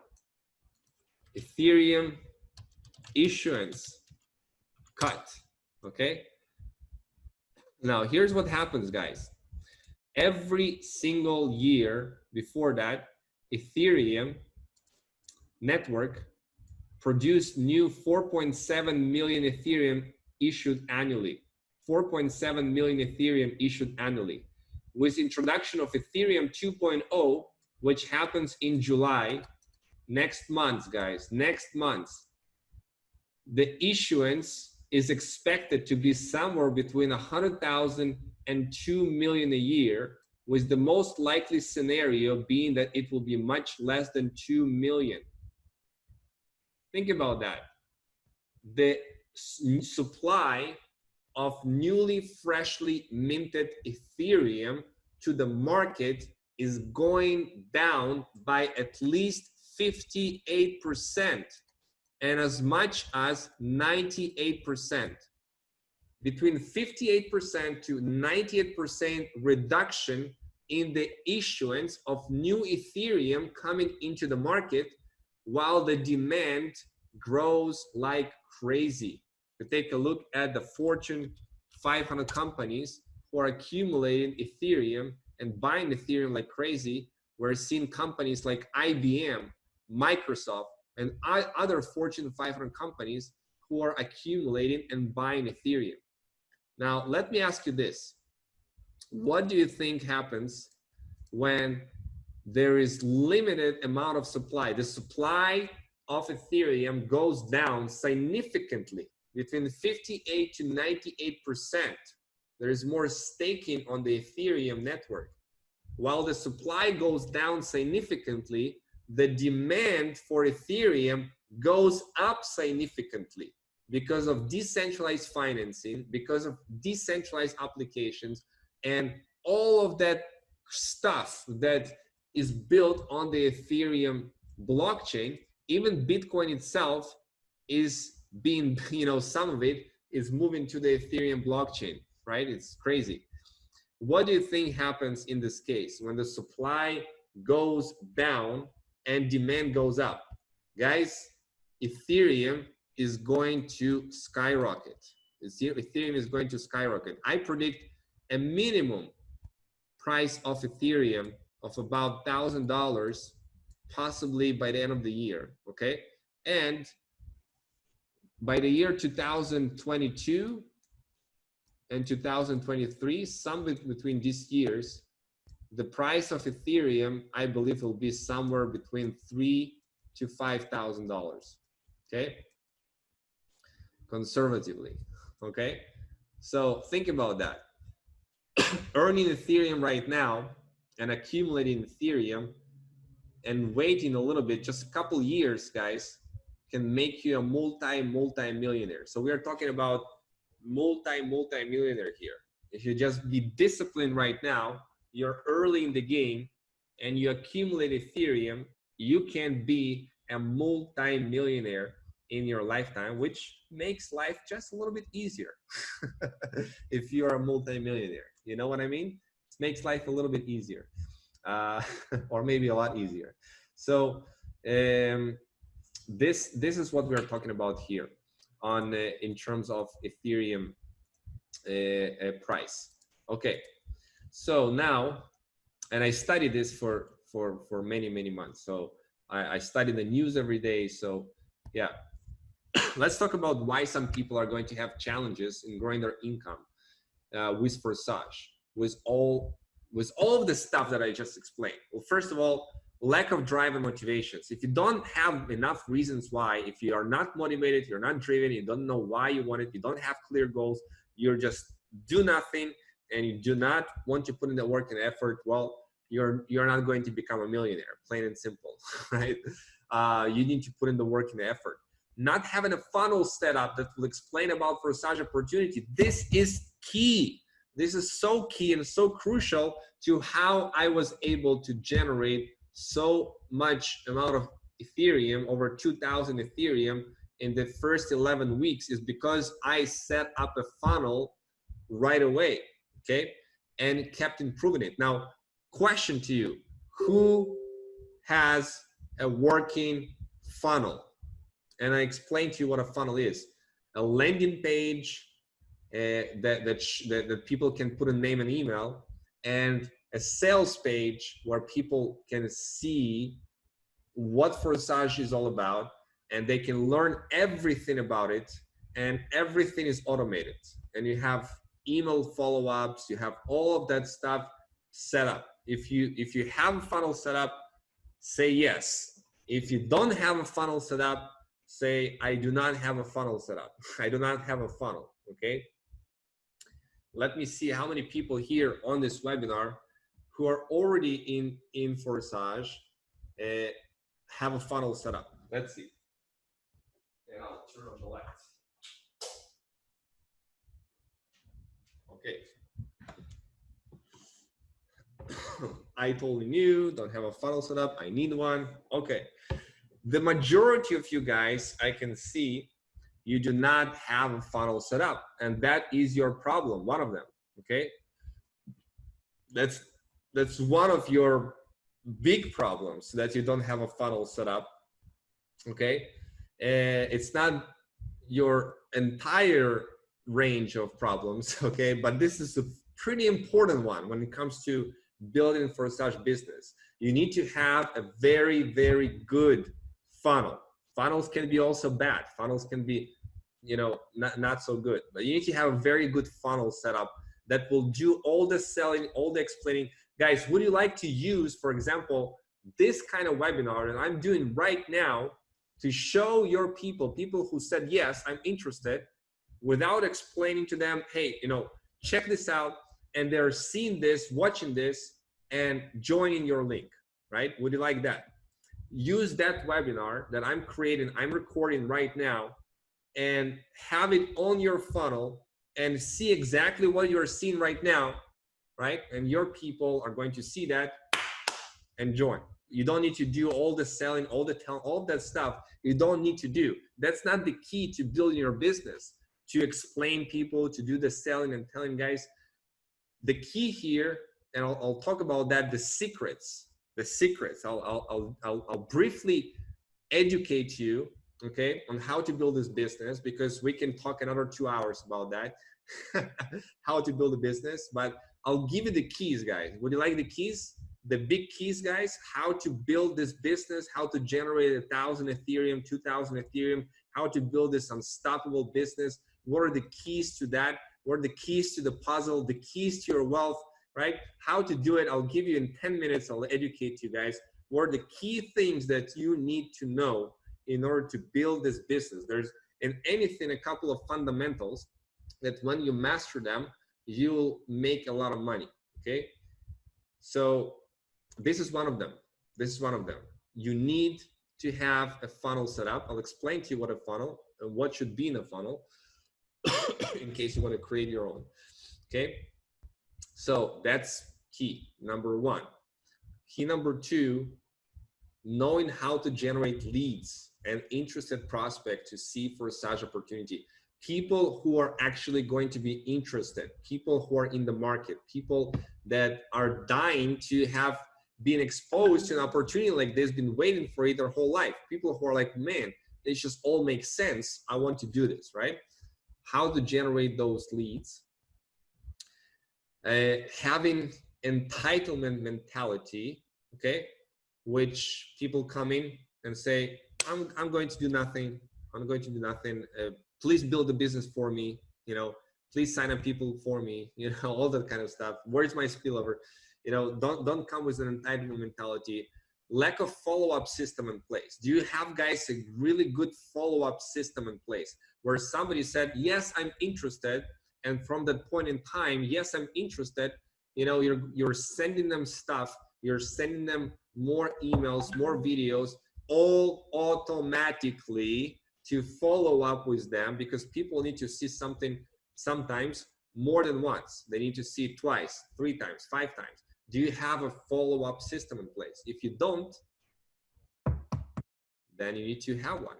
Ethereum Issuance Cut, okay? Now, here's what happens, guys. Every single year before that, Ethereum network produced new 4.7 million Ethereum issued annually. 4.7 million Ethereum issued annually. With introduction of Ethereum 2.0, which happens in July, next month, guys, next month, the issuance is expected to be somewhere between 100,000 and 2 million a year, with the most likely scenario being that it will be much less than 2 million. Think about that. The supply of newly freshly minted Ethereum to the market is going down by at least 58% and as much as 98%. Between 58% to 98% reduction in the issuance of new Ethereum coming into the market, while the demand grows like crazy. To take a look at the Fortune 500 companies who are accumulating Ethereum and buying Ethereum like crazy, we're seeing companies like IBM, Microsoft, and other Fortune 500 companies who are accumulating and buying Ethereum. Now, let me ask you this. What do you think happens when there is limited amount of supply? The supply of Ethereum goes down significantly, between 58 to 98%. There is more staking on the Ethereum network. While the supply goes down significantly, the demand for Ethereum goes up significantly because of decentralized financing, because of decentralized applications, and all of that stuff that is built on the Ethereum blockchain. Even Bitcoin itself is being, some of it is moving to the Ethereum blockchain, right? It's crazy. What do you think happens in this case when the supply goes down and demand goes up? Guys, Ethereum is going to skyrocket. Ethereum is going to skyrocket. I predict a minimum price of Ethereum of about $1,000, possibly by the end of the year, okay? And by the year 2022 and 2023, somewhere between these years, the price of Ethereum, I believe, will be somewhere between $3,000 to $5,000, okay? Conservatively, okay? So think about that. Earning Ethereum right now and accumulating Ethereum and waiting a little bit, just a couple years, guys, can make you a multi-millionaire. So we are talking about multi-millionaire here. If you just be disciplined right now, you're early in the game and you accumulate Ethereum, you can be a multi-millionaire in your lifetime, which makes life just a little bit easier. If you are a multi-millionaire, you know what I mean? It makes life a little bit easier, or maybe a lot easier. So this is what we are talking about here on in terms of Ethereum price. Okay, so now, and I studied this for many months. So I study the news every day. So yeah, let's talk about why some people are going to have challenges in growing their income. with Forsage, with all of the stuff that I just explained? Well, first of all, lack of drive and motivations. If you don't have enough reasons why, if you are not motivated, you're not driven, you don't know why you want it, you don't have clear goals, you're just do nothing, and you do not want to put in the work and effort, well, you're not going to become a millionaire, plain and simple, right? You need to put in the work and the effort. Not having a funnel set up that will explain about Forsage opportunity. This is key. This is so key and so crucial to how I was able to generate so much amount of Ethereum, over 2,000 Ethereum in the first 11 weeks, is because I set up a funnel right away, okay? And kept improving it. Now, question to you, who has a working funnel? And I explained to you what a funnel is. A landing page that people can put a name and email, and a sales page where people can see what Forsage is all about, and they can learn everything about it, and everything is automated. And you have email follow-ups, you have all of that stuff set up. If you have a funnel set up, say yes. If you don't have a funnel set up, say I do not have a funnel set up. I do not have a funnel, okay? Let me see how many people here on this webinar who are already in Forsage have a funnel set up. Let's see. And I'll turn on the lights. Okay. I totally knew, don't have a funnel set up, I need one. Okay. The majority of you guys, I can see, you do not have a funnel set up, and that is your problem, one of them, okay? That's one of your big problems, that you don't have a funnel set up, okay? It's not your entire range of problems, okay? But this is a pretty important one when it comes to building Forsage business. You need to have a very, very good funnel. Funnels can be also bad. Funnels can be, you know, not so good. But you need to have a very good funnel set up that will do all the selling, all the explaining. Guys, would you like to use, for example, this kind of webinar that I'm doing right now to show your people who said, yes, I'm interested, without explaining to them, hey, you know, check this out, and they're seeing this, watching this, and joining your link, right? Would you like that? Use that webinar that I'm creating, I'm recording right now, and have it on your funnel and see exactly what you're seeing right now, right? And your people are going to see that and join. You don't need to do all the selling, all of that stuff. You don't need to do. That's not the key to building your business, to explain people, to do the selling and telling guys. The key here, and I'll talk about that, the secrets. I'll briefly educate you, okay, on how to build this business, because we can talk another 2 hours about that, how to build a business. But I'll give you the keys, guys. Would you like the keys? The big keys, guys, how to build this business, how to generate 1,000 Ethereum, 2,000 Ethereum, how to build this unstoppable business. What are the keys to that? What are the keys to the puzzle, the keys to your wealth, right? How to do it, I'll give you in 10 minutes. I'll educate you guys. What are the key things that you need to know in order to build this business? There's in anything a couple of fundamentals that when you master them, you'll make a lot of money, okay? So this is one of them. This is one of them. You need to have a funnel set up. I'll explain to you what a funnel and what should be in a funnel in case you want to create your own, okay? So that's key number one. Key number two, knowing how to generate leads and interested prospects to see Forsage opportunity. People who are actually going to be interested, people who are in the market, people that are dying to have been exposed to an opportunity like this, been waiting for it their whole life. People who are like, man, it just all makes sense. I want to do this, right? How to generate those leads. Having entitlement mentality, okay, which people come in and say, I'm going to do nothing. I'm going to do nothing. Please build a business for me. You know, please sign up people for me, you know, all that kind of stuff. Where's my spillover? You know, don't come with an entitlement mentality. Lack of follow-up system in place. Do you have, guys, a really good follow-up system in place where somebody said, yes, I'm interested, and from that point in time, yes, I'm interested, you know, you're sending them stuff, you're sending them more emails, more videos, all automatically, to follow up with them, because people need to see something sometimes more than once. They need to see it twice, 3 times, 5 times. Do you have a follow-up system in place? If you don't, then you need to have one.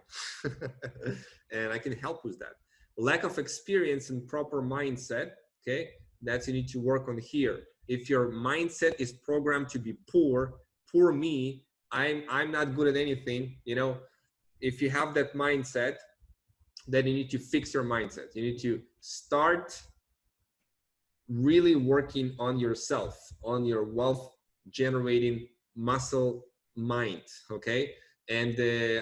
And I can help with that. Lack of experience and proper mindset, okay? That's you need to work on here. If your mindset is programmed to be poor me, I'm not good at anything, you know, if you have that mindset, then you need to fix your mindset. You need to start really working on yourself, on your wealth generating muscle mind, okay? And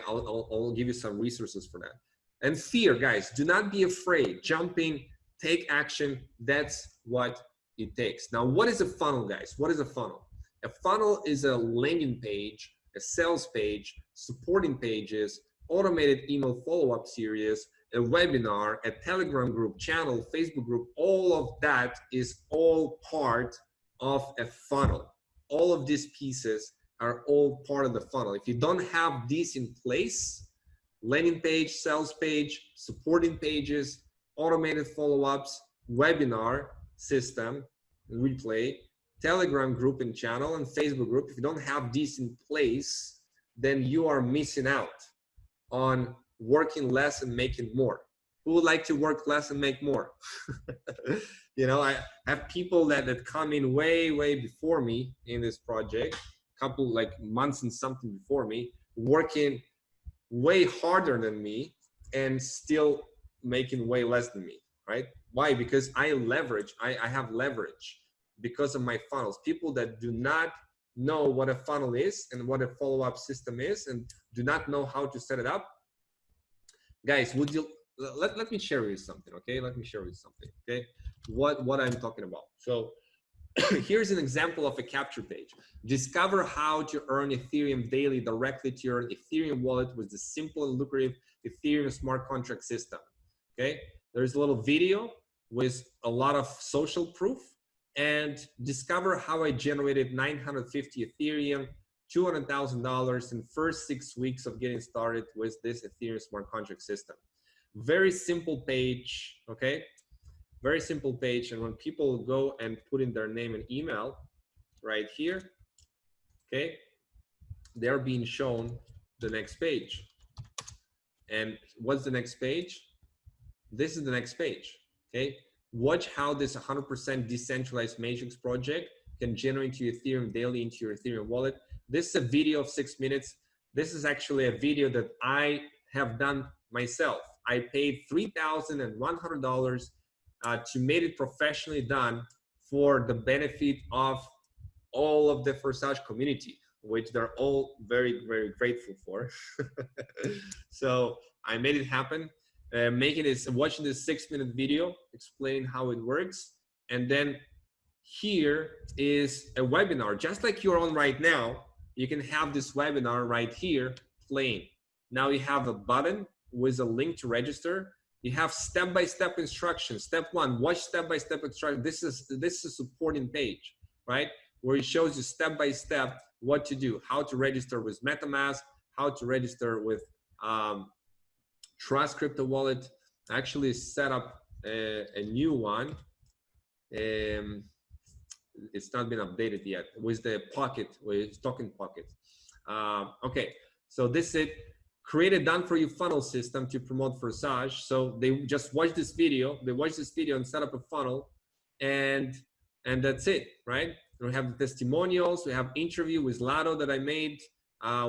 I'll give you some resources for that. And fear, guys, do not be afraid. Jump in, take action. That's what it takes. Now, what is a funnel, guys? What is a funnel? A funnel is a landing page, a sales page, supporting pages, automated email follow-up series, a webinar, a Telegram group, channel, Facebook group. All of that is all part of a funnel. All of these pieces are all part of the funnel. If you don't have these in place, landing page, sales page, supporting pages, automated follow-ups, webinar system, replay, Telegram group and channel, and Facebook group, if you don't have these in place, then you are missing out on working less and making more. Who would like to work less and make more? You know, I have people that come in way before me in this project, couple like months and something before me, working way harder than me and still making way less than me, right? Why? Because I have leverage because of my funnels. People that do not know what a funnel is and what a follow-up system is and do not know how to set it up, guys, would you let me share with you something, okay? Let me share with you something, okay? What I'm talking about. So here's an example of a capture page. Discover how to earn Ethereum daily directly to your Ethereum wallet with the simple and lucrative Ethereum smart contract system. Okay, there's a little video with a lot of social proof, and discover how I generated 950 Ethereum, $200,000 in first 6 weeks of getting started with this Ethereum smart contract system. Very simple page, okay? Very simple page. And when people go and put in their name and email right here, okay, they're being shown the next page. And what's the next page? This is the next page, okay? Watch how this 100% decentralized matrix project can generate your Ethereum daily into your Ethereum wallet. This is a video of 6 minutes. This is actually a video that I have done myself. I paid $3,100 to make it professionally done for the benefit of all of the Forsage community, which they're all very grateful for. So I made it happen. Watching this 6-minute video explaining how it works, and then here is a webinar just like you're on right now. You can have this webinar right here playing. Now you have a button with a link to register. You have step-by-step instructions. Step 1, watch step-by-step instructions. This is a supporting page, right? Where it shows you step-by-step what to do, how to register with Metamask, how to register with Trust Crypto Wallet. I actually set up a new one. It's not been updated yet with the Pocket, with Token Pocket. Okay, so this is it. Create a done-for-you funnel system to promote Forsage. So they just watch this video. They watch this video and set up a funnel, and that's it, right? We have the testimonials. We have interview with Lado that I made.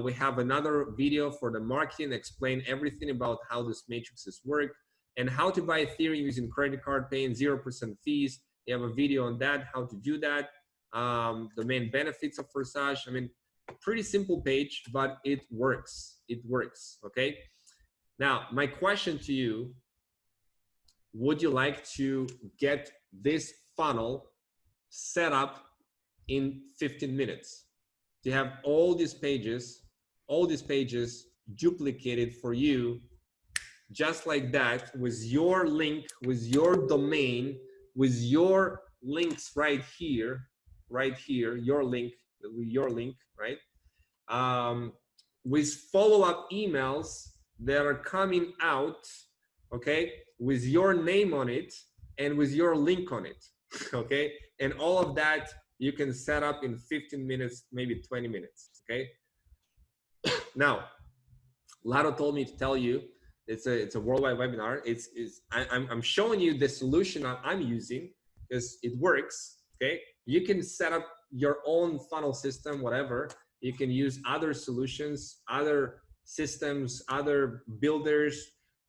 We have another video for the marketing, explain everything about how this matrices work and how to buy Ethereum using credit card, paying 0% fees. You have a video on that, how to do that. The main benefits of Forsage. I mean, pretty simple page, but it works. It works, okay? Now, my question to you, would you like to get this funnel set up in 15 minutes? To have all these pages duplicated for you, just like that, with your link, with your domain, with your links right here, your link, right? With follow-up emails that are coming out, okay, with your name on it and with your link on it, okay? And all of that you can set up in 15 minutes, maybe 20 minutes, okay? Now, Lado told me to tell you, it's a worldwide webinar. I'm showing you the solution I'm using because it works, okay? You can set up your own funnel system, whatever. You can use other solutions, other systems, other builders.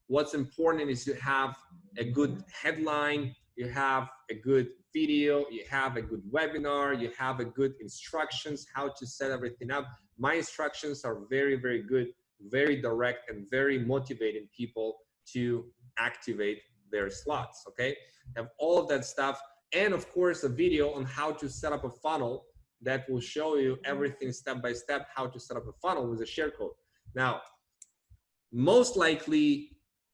What's important is to have a good headline, you have a good video, you have a good webinar, you have a good instructions, how to set everything up. My instructions are very, very good, very direct, and very motivating people to activate their slots, okay? Have all of that stuff, and of course a video on how to set up a funnel that will show you everything step by step, how to set up a funnel with a share code. Now, most likely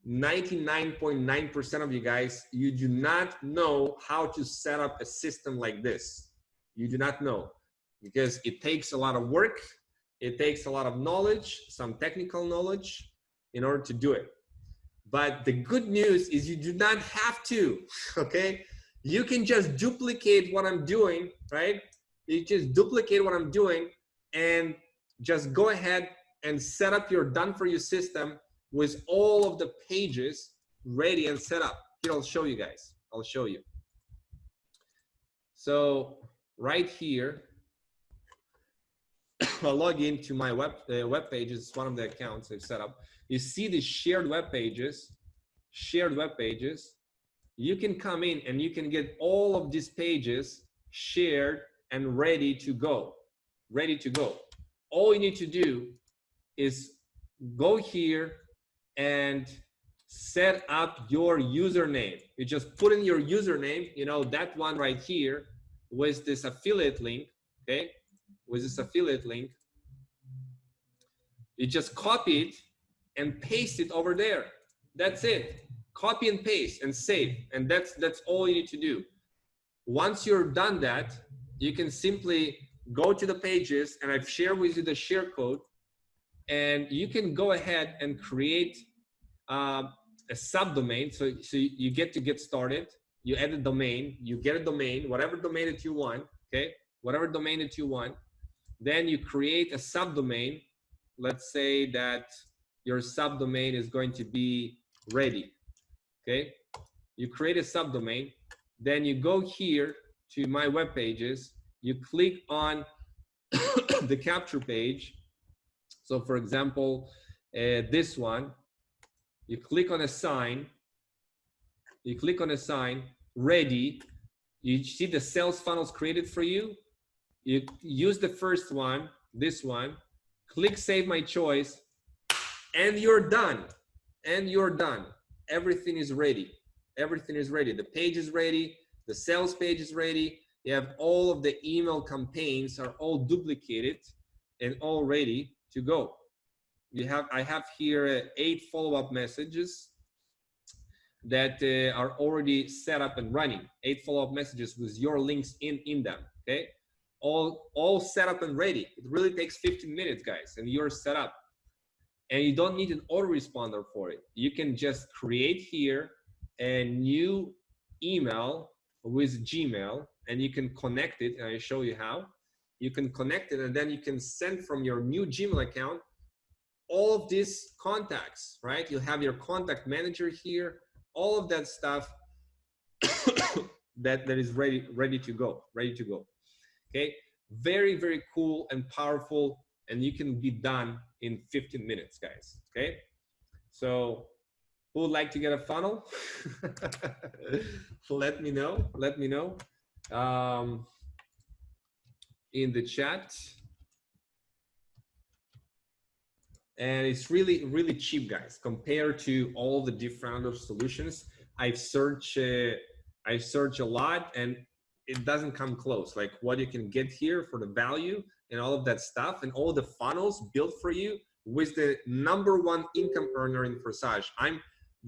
99.9% of you guys, you do not know how to set up a system like this. You do not know, because it takes a lot of work. It takes a lot of knowledge, some technical knowledge in order to do it. But the good news is you do not have to, okay? You can just duplicate what I'm doing, right? You just duplicate what I'm doing and just go ahead and set up your done-for-you system with all of the pages ready and set up. Here, I'll show you guys. I'll show you. So right here, I'll log into my web pages. It's one of the accounts I've set up. You see the shared web pages. You can come in and you can get all of these pages shared and ready to go. All you need to do is go here and set up your username. You just put in your username, you know, that one right here with this affiliate link, okay? With this affiliate link, you just copy it and paste it over there. That's it. Copy and paste and save, and that's all you need to do. Once you're done that, you can simply go to the pages, and I've shared with you the share code, and you can go ahead and create a subdomain. So you get started. You add a domain, you get a domain, whatever domain that you want, okay? Whatever domain that you want. Then you create a subdomain. Let's say that your subdomain is going to be ready, okay? You create a subdomain. Then you go here to my web pages. You click on the capture page. So for example, this one, you click on a sign. You click on a sign, ready. You see the sales funnels created for you. You use the first one, this one, click save my choice, and you're done. Everything is ready. The page is ready. The sales page is ready. You have all of the email campaigns are all duplicated and all ready to go. I have here 8 follow-up messages that are already set up and running. 8 follow-up messages with your links in them, okay? All set up and ready. It really takes 15 minutes, guys, and you're set up. And you don't need an autoresponder for it. You can just create here a new email with Gmail, and you can connect it, and I show you how. You can connect it, and then you can send from your new Gmail account all of these contacts, right? You'll have your contact manager here, all of that stuff that is ready to go. Okay, very, very cool and powerful, and you can be done in 15 minutes, guys. Okay, so who would like to get a funnel? Let me know. In the chat. And it's really, really cheap, guys, compared to all the different other solutions. I've searched a lot, and it doesn't come close. Like what you can get here for the value and all of that stuff, and all the funnels built for you with the #1 income earner in Forsage. I'm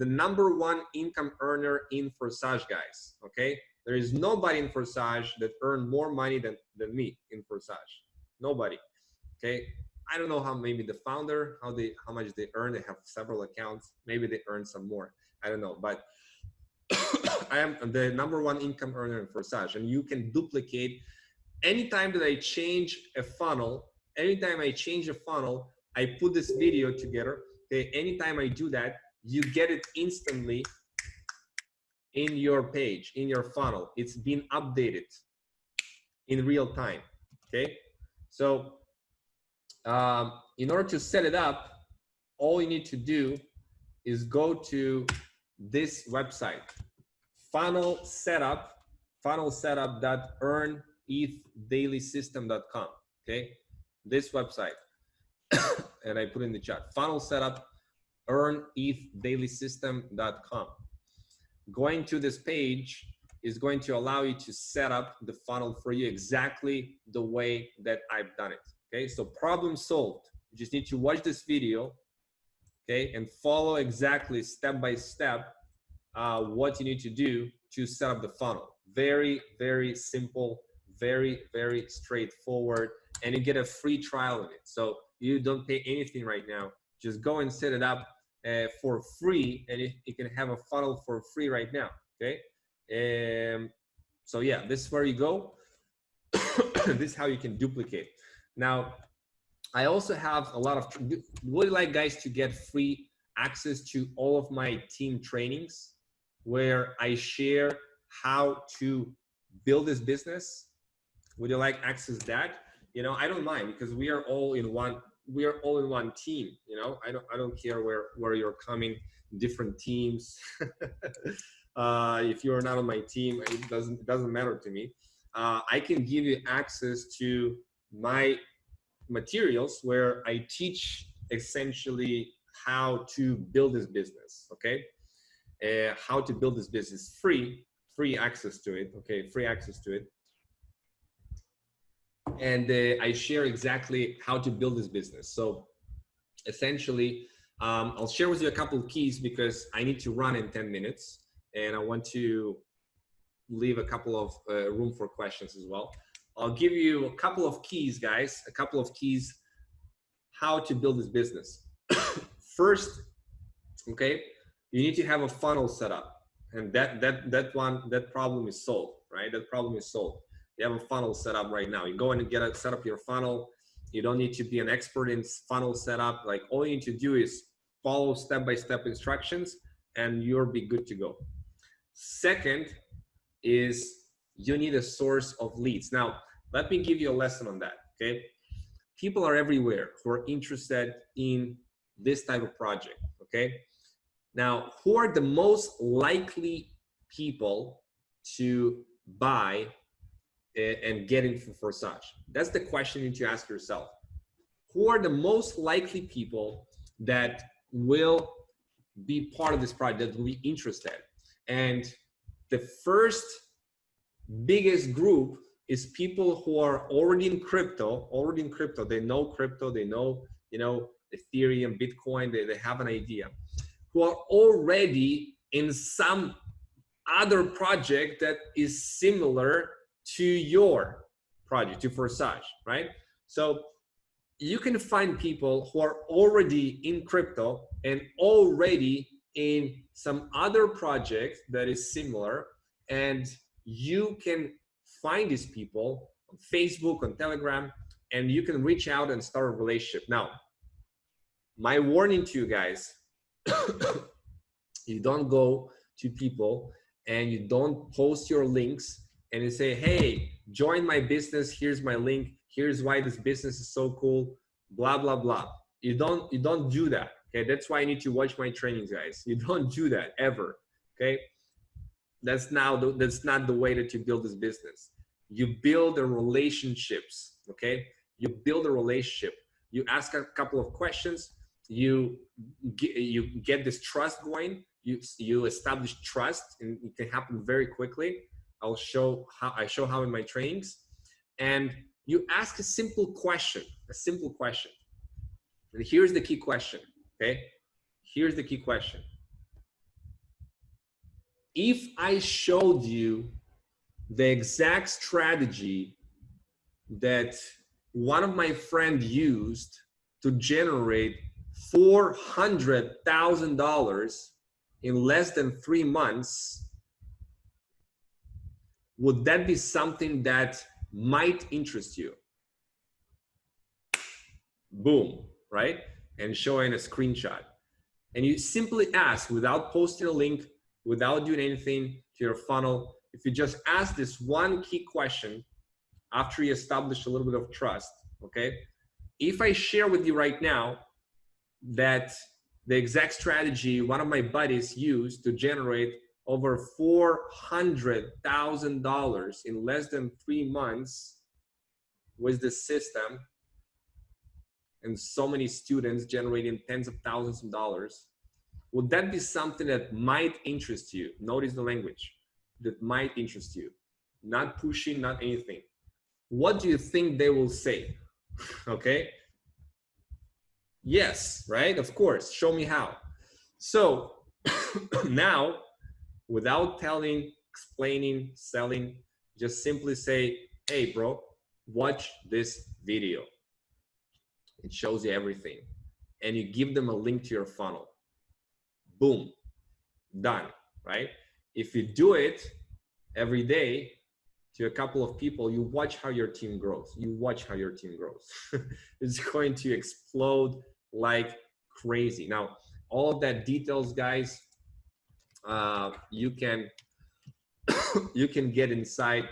the #1 income earner in Forsage, guys. Okay, there is nobody in Forsage that earned more money than me in Forsage. Nobody. Okay, I don't know how, maybe the founder, how much they earn. They have several accounts. Maybe they earn some more. I don't know, but I am the #1 income earner in Forsage, and you can duplicate anytime that I change a funnel. Anytime I change a funnel, I put this video together. Okay, anytime I do that, you get it instantly in your page, in your funnel. It's been updated in real time. Okay, so in order to set it up, all you need to do is go to this website, funnelsetup.earnethdailysystem.com. Okay, this website, and I put in the chat, funnel setup earnethdailysystem.com. Going to this page is going to allow you to set up the funnel for you exactly the way that I've done it. Okay, so problem solved. You just need to watch this video, okay, and follow exactly step by step what you need to do to set up the funnel. Very, very simple, very, very straightforward, and you get a free trial of it. So you don't pay anything right now. Just go and set it up for free, and you can have a funnel for free right now. Okay, so yeah, this is where you go. This is how you can duplicate. Now, I also have a lot of, would you like guys to get free access to all of my team trainings where I share how to build this business? Would you like access to that? You know, I don't mind, because we are all in one team. You know, I don't care where you're coming, different teams. If you're not on my team, it doesn't matter to me. I can give you access to my materials where I teach essentially how to build this business. Okay, how to build this business, free access to it. Okay, free access to it. And I share exactly how to build this business. So essentially, I'll share with you a couple of keys, because I need to run in 10 minutes, and I want to leave a couple of room for questions as well. I'll give you a couple of keys, guys, a couple of keys how to build this business. First, okay, you need to have a funnel set up, and that problem is solved, right? That problem is solved. You have a funnel set up right now. You go in and set up your funnel. You don't need to be an expert in funnel setup. Like, all you need to do is follow step-by-step instructions, and you'll be good to go. Second is you need a source of leads. Now, let me give you a lesson on that, okay? People are everywhere who are interested in this type of project, okay? Now, who are the most likely people to buy and get into Forsage? That's the question you need to ask yourself. Who are the most likely people that will be part of this project, that will be interested? And the first biggest group is people who are already in crypto. They know crypto, they know, you know, Ethereum, Bitcoin, they have an idea, who are already in some other project that is similar to your project, to Forsage, right? So you can find people who are already in crypto and already in some other project that is similar, and you can find these people on Facebook, on Telegram, and you can reach out and start a relationship. Now, my warning to you guys, you don't go to people and you don't post your links and you say, hey, join my business, here's my link, here's why this business is so cool, blah, blah, blah. You don't do that, okay? That's why you need to watch my trainings, guys. You don't do that ever, okay? That's not the way that you build this business. You build the relationships, okay? You build a relationship. You ask a couple of questions, you get this trust going, you establish trust, and it can happen very quickly. I show how in my trainings. And you ask a simple question, And here's the key question, okay? Here's the key question. If I showed you the exact strategy that one of my friends used to generate $400,000 in less than 3 months, would that be something that might interest you? Boom, right? And showing a screenshot. And you simply ask, without posting a link, without doing anything to your funnel, if you just ask this one key question after you establish a little bit of trust, okay? If I share with you right now that the exact strategy one of my buddies used to generate over $400,000 in less than 3 months with the system, and so many students generating tens of thousands of dollars, would that be something that might interest you? Notice the language, that might interest you. Not pushing, not anything. What do you think they will say? Okay? Yes, right? Of course, show me how. So now, without telling, explaining, selling, just simply say, hey bro, watch this video. It shows you everything. And you give them a link to your funnel. Boom, done, right? If you do it every day to a couple of people, you watch how your team grows. You watch how your team grows. It's going to explode like crazy. Now, all of that details, guys, you can you can get inside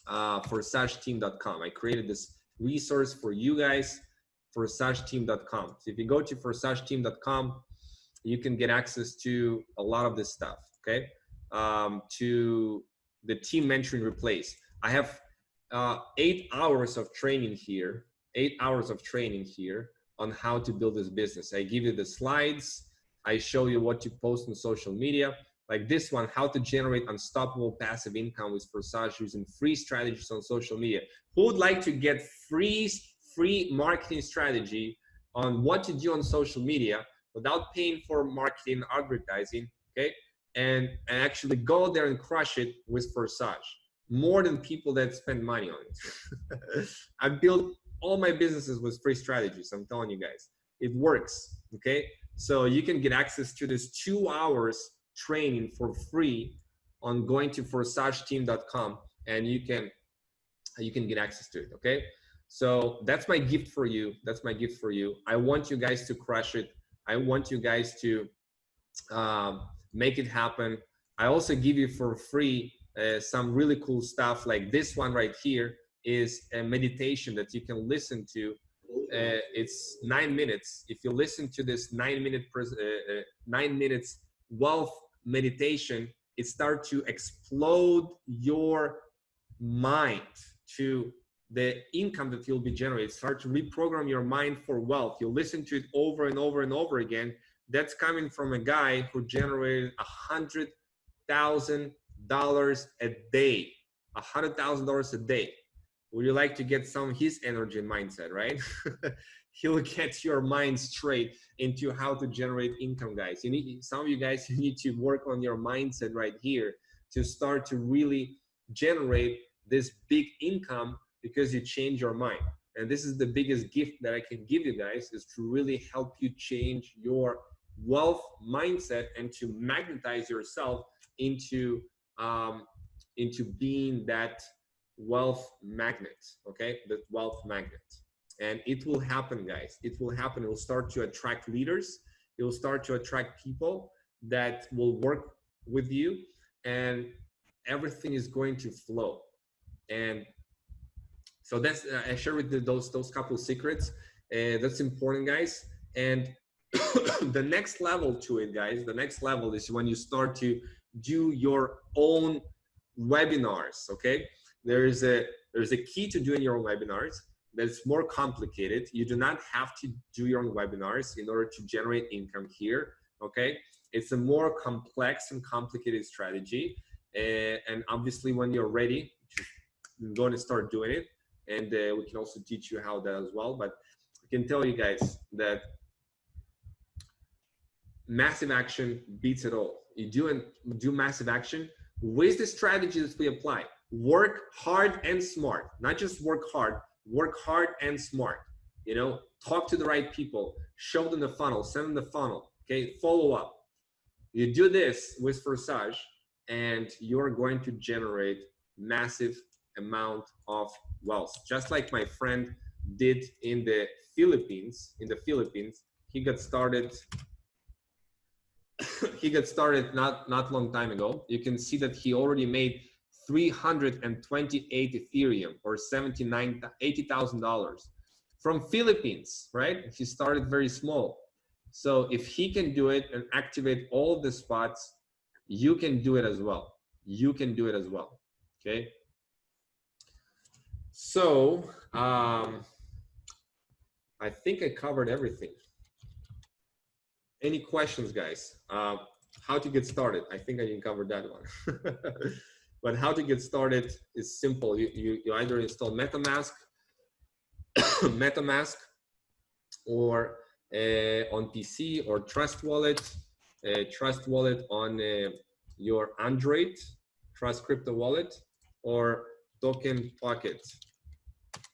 forsageteam.com. I created this resource for you guys, forsageteam.com. So if you go to forsageteam.com, you can get access to a lot of this stuff, okay? To the team mentoring replace. I have 8 hours of training here, 8 hours of training here on how to build this business. I give you the slides. I show you what to post on social media. Like this one, how to generate unstoppable passive income with Forsage using free strategies on social media. Who would like to get free marketing strategy on what to do on social media without paying for marketing, advertising, okay? And actually go there and crush it with Forsage. More than people that spend money on it. I built all my businesses with free strategies. I'm telling you guys, it works, okay? So you can get access to this 2 hours training for free on going to forsageteam.com, and you can get access to it, okay? So that's my gift for you. That's my gift for you. I want you guys to crush it. I want you guys to make it happen. I also give you for free some really cool stuff, like this one right here is a meditation that you can listen to. It's 9 minutes. If you listen to this 9 minutes wealth meditation, it starts to explode your mind to the income that you'll be generating. Start to reprogram your mind for wealth. You'll listen to it over and over and over again. That's coming from a guy who generated $100,000 a day. $100,000 a day. Would you like to get some of his energy and mindset, right? He'll get your mind straight into how to generate income, guys. You need, some of you guys, you need to work on your mindset right here to start to really generate this big income, because you change your mind. And this is the biggest gift that I can give you guys, is to really help you change your wealth mindset and to magnetize yourself into being that wealth magnet, okay? That wealth magnet. And it will happen, guys. It will happen. It will start to attract leaders. It will start to attract people that will work with you, and everything is going to flow. And so that's, I share with you those couple of secrets. That's important, guys. And the next level to it, guys, the next level is when you start to do your own webinars, okay? There's a key to doing your own webinars that's more complicated. You do not have to do your own webinars in order to generate income here, okay? It's a more complex and complicated strategy. And obviously when you're ready, you're going to start doing it. And we can also teach you how that as well. But I can tell you guys that massive action beats it all. You do massive action with the strategies we apply. Work hard and smart, not just work hard and smart. You know, talk to the right people, show them the funnel, send them the funnel, okay? Follow up. You do this with Forsage and you're going to generate massive amount of wealth. Just like my friend did in the Philippines. He got started not long time ago. You can see that he already made 328 Ethereum or $80,000 from Philippines, right? He started very small. So if he can do it and activate all of the spots, you can do it as well. You can do it as well, okay? So I think I covered everything. Any questions, guys? How to get started? I think I didn't cover that one. But how to get started is simple. You either install Metamask, or on PC, or Trust Wallet on your Android, Trust Crypto Wallet, or Token Pocket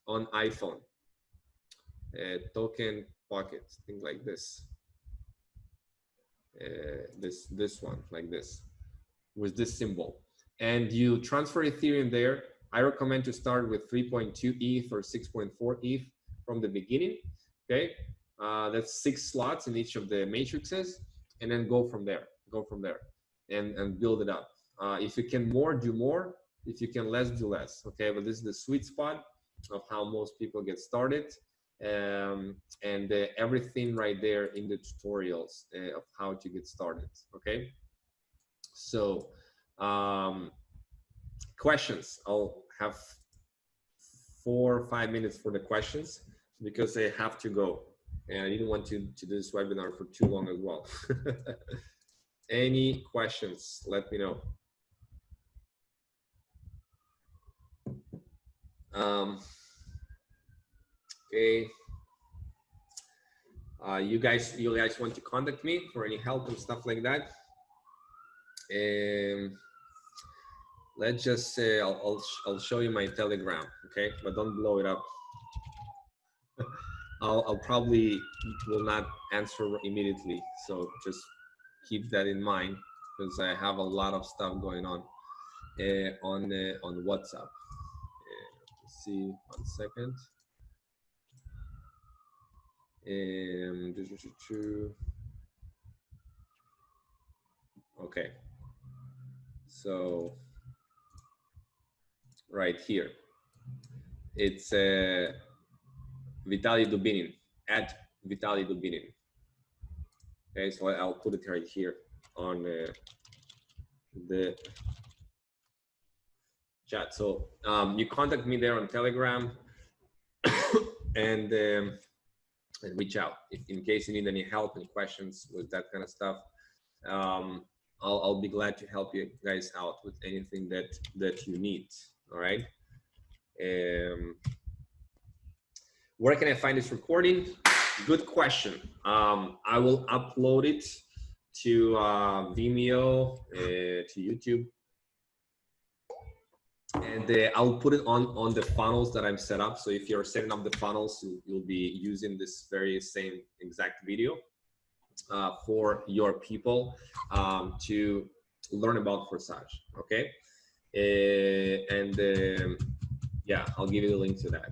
on iPhone. Token Pocket, thing like this. This one, like this, with this symbol, and you transfer Ethereum there. I recommend to start with 3.2 ETH or 6.4 ETH from the beginning. Okay, that's 6 slots in each of the matrices, and then go from there. And build it up. If you can more, do more. If you can less, do less. Okay, but this is the sweet spot of how most people get started. And everything right there in the tutorials of how to get started. Okay, so questions. I'll have 4 or 5 minutes for the questions because I have to go, and I didn't want to do this webinar for too long as well. Any questions, let me know. Okay. You guys want to contact me for any help and stuff like that. Let's just say I'll show you my Telegram, okay? But don't blow it up. I'll probably will not answer immediately, so just keep that in mind because I have a lot of stuff going on WhatsApp. Let's see, 1 second. Okay, so right here, it's Vitaly Dubinin, at Vitaly Dubinin. Okay, so I'll put it right here on the chat. So you contact me there on Telegram and reach out if in case you need any help, any questions with that kind of stuff. I'll be glad to help you guys out with anything that you need. All right. Where can I find this recording? Good question. I will upload it to Vimeo, to YouTube, and I'll put it on the funnels that I'm set up. So if you're setting up the funnels, you'll be using this very same exact video for your people to learn about Forsage. Okay, yeah, I'll give you the link to that.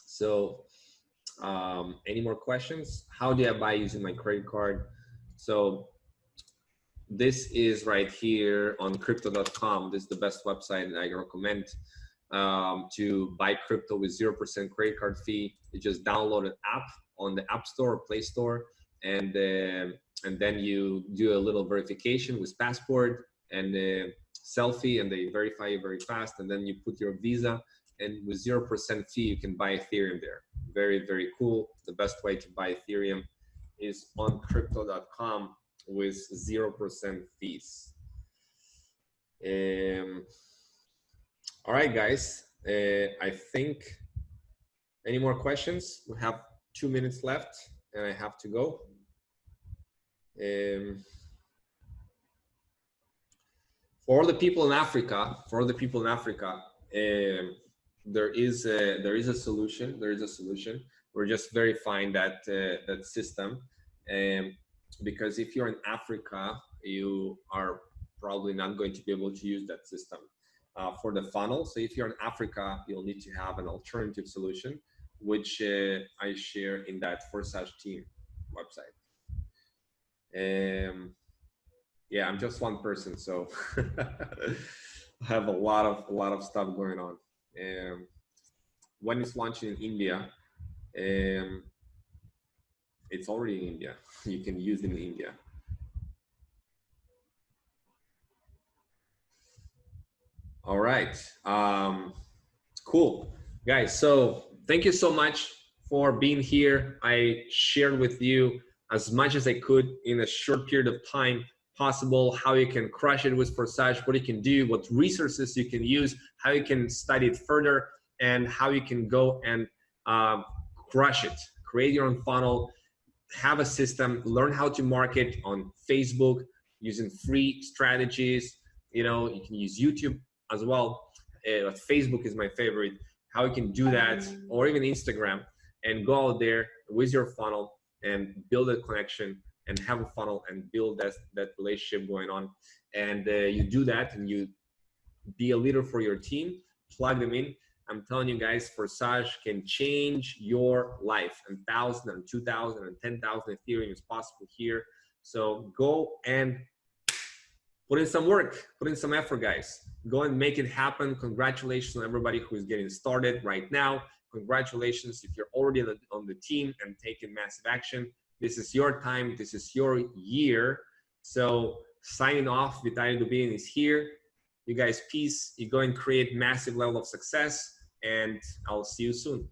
So any more questions? How do I buy using my credit card? So this is right here on crypto.com. This is the best website that I recommend to buy crypto with 0% credit card fee. You just download an app on the App Store or Play Store, and then you do a little verification with passport and selfie, and they verify you very fast, and then you put your Visa, and with 0% fee you can buy Ethereum there. Very, very cool. The best way to buy Ethereum is on crypto.com with 0% fees. All right, guys. I think, any more questions? We have 2 minutes left and I have to go. For the people in Africa, there is a solution. We're just verifying that that system, because if you're in Africa, you are probably not going to be able to use that system for the funnel. So if you're in Africa, you'll need to have an alternative solution, which I share in that Forsage team website. Yeah, I'm just one person, so I have a lot of stuff going on. When it's launching in India, it's already in India. You can use it in India. All right, cool, guys. So thank you so much for being here. I shared with you as much as I could in a short period of time possible, how you can crush it with Forsage, what you can do, what resources you can use, how you can study it further, and how you can go and crush it. Create your own funnel, have a system, learn how to market on Facebook using free strategies. You know, you can use YouTube as well. But Facebook is my favorite. How you can do that, or even Instagram, and go out there with your funnel and build a connection and have a funnel and build that relationship going on. And you do that and you be a leader for your team, plug them in. I'm telling you guys, Forsage can change your life, and 1,000 and 2,000 and 10,000 Ethereum is possible here. So go and put in some work, put in some effort, guys. Go and make it happen. Congratulations on everybody who is getting started right now. Congratulations if you're already on the team and taking massive action. This is your time. This is your year. So signing off, Vitaly Dubin is here. You guys, peace. You go and create massive level of success, and I'll see you soon.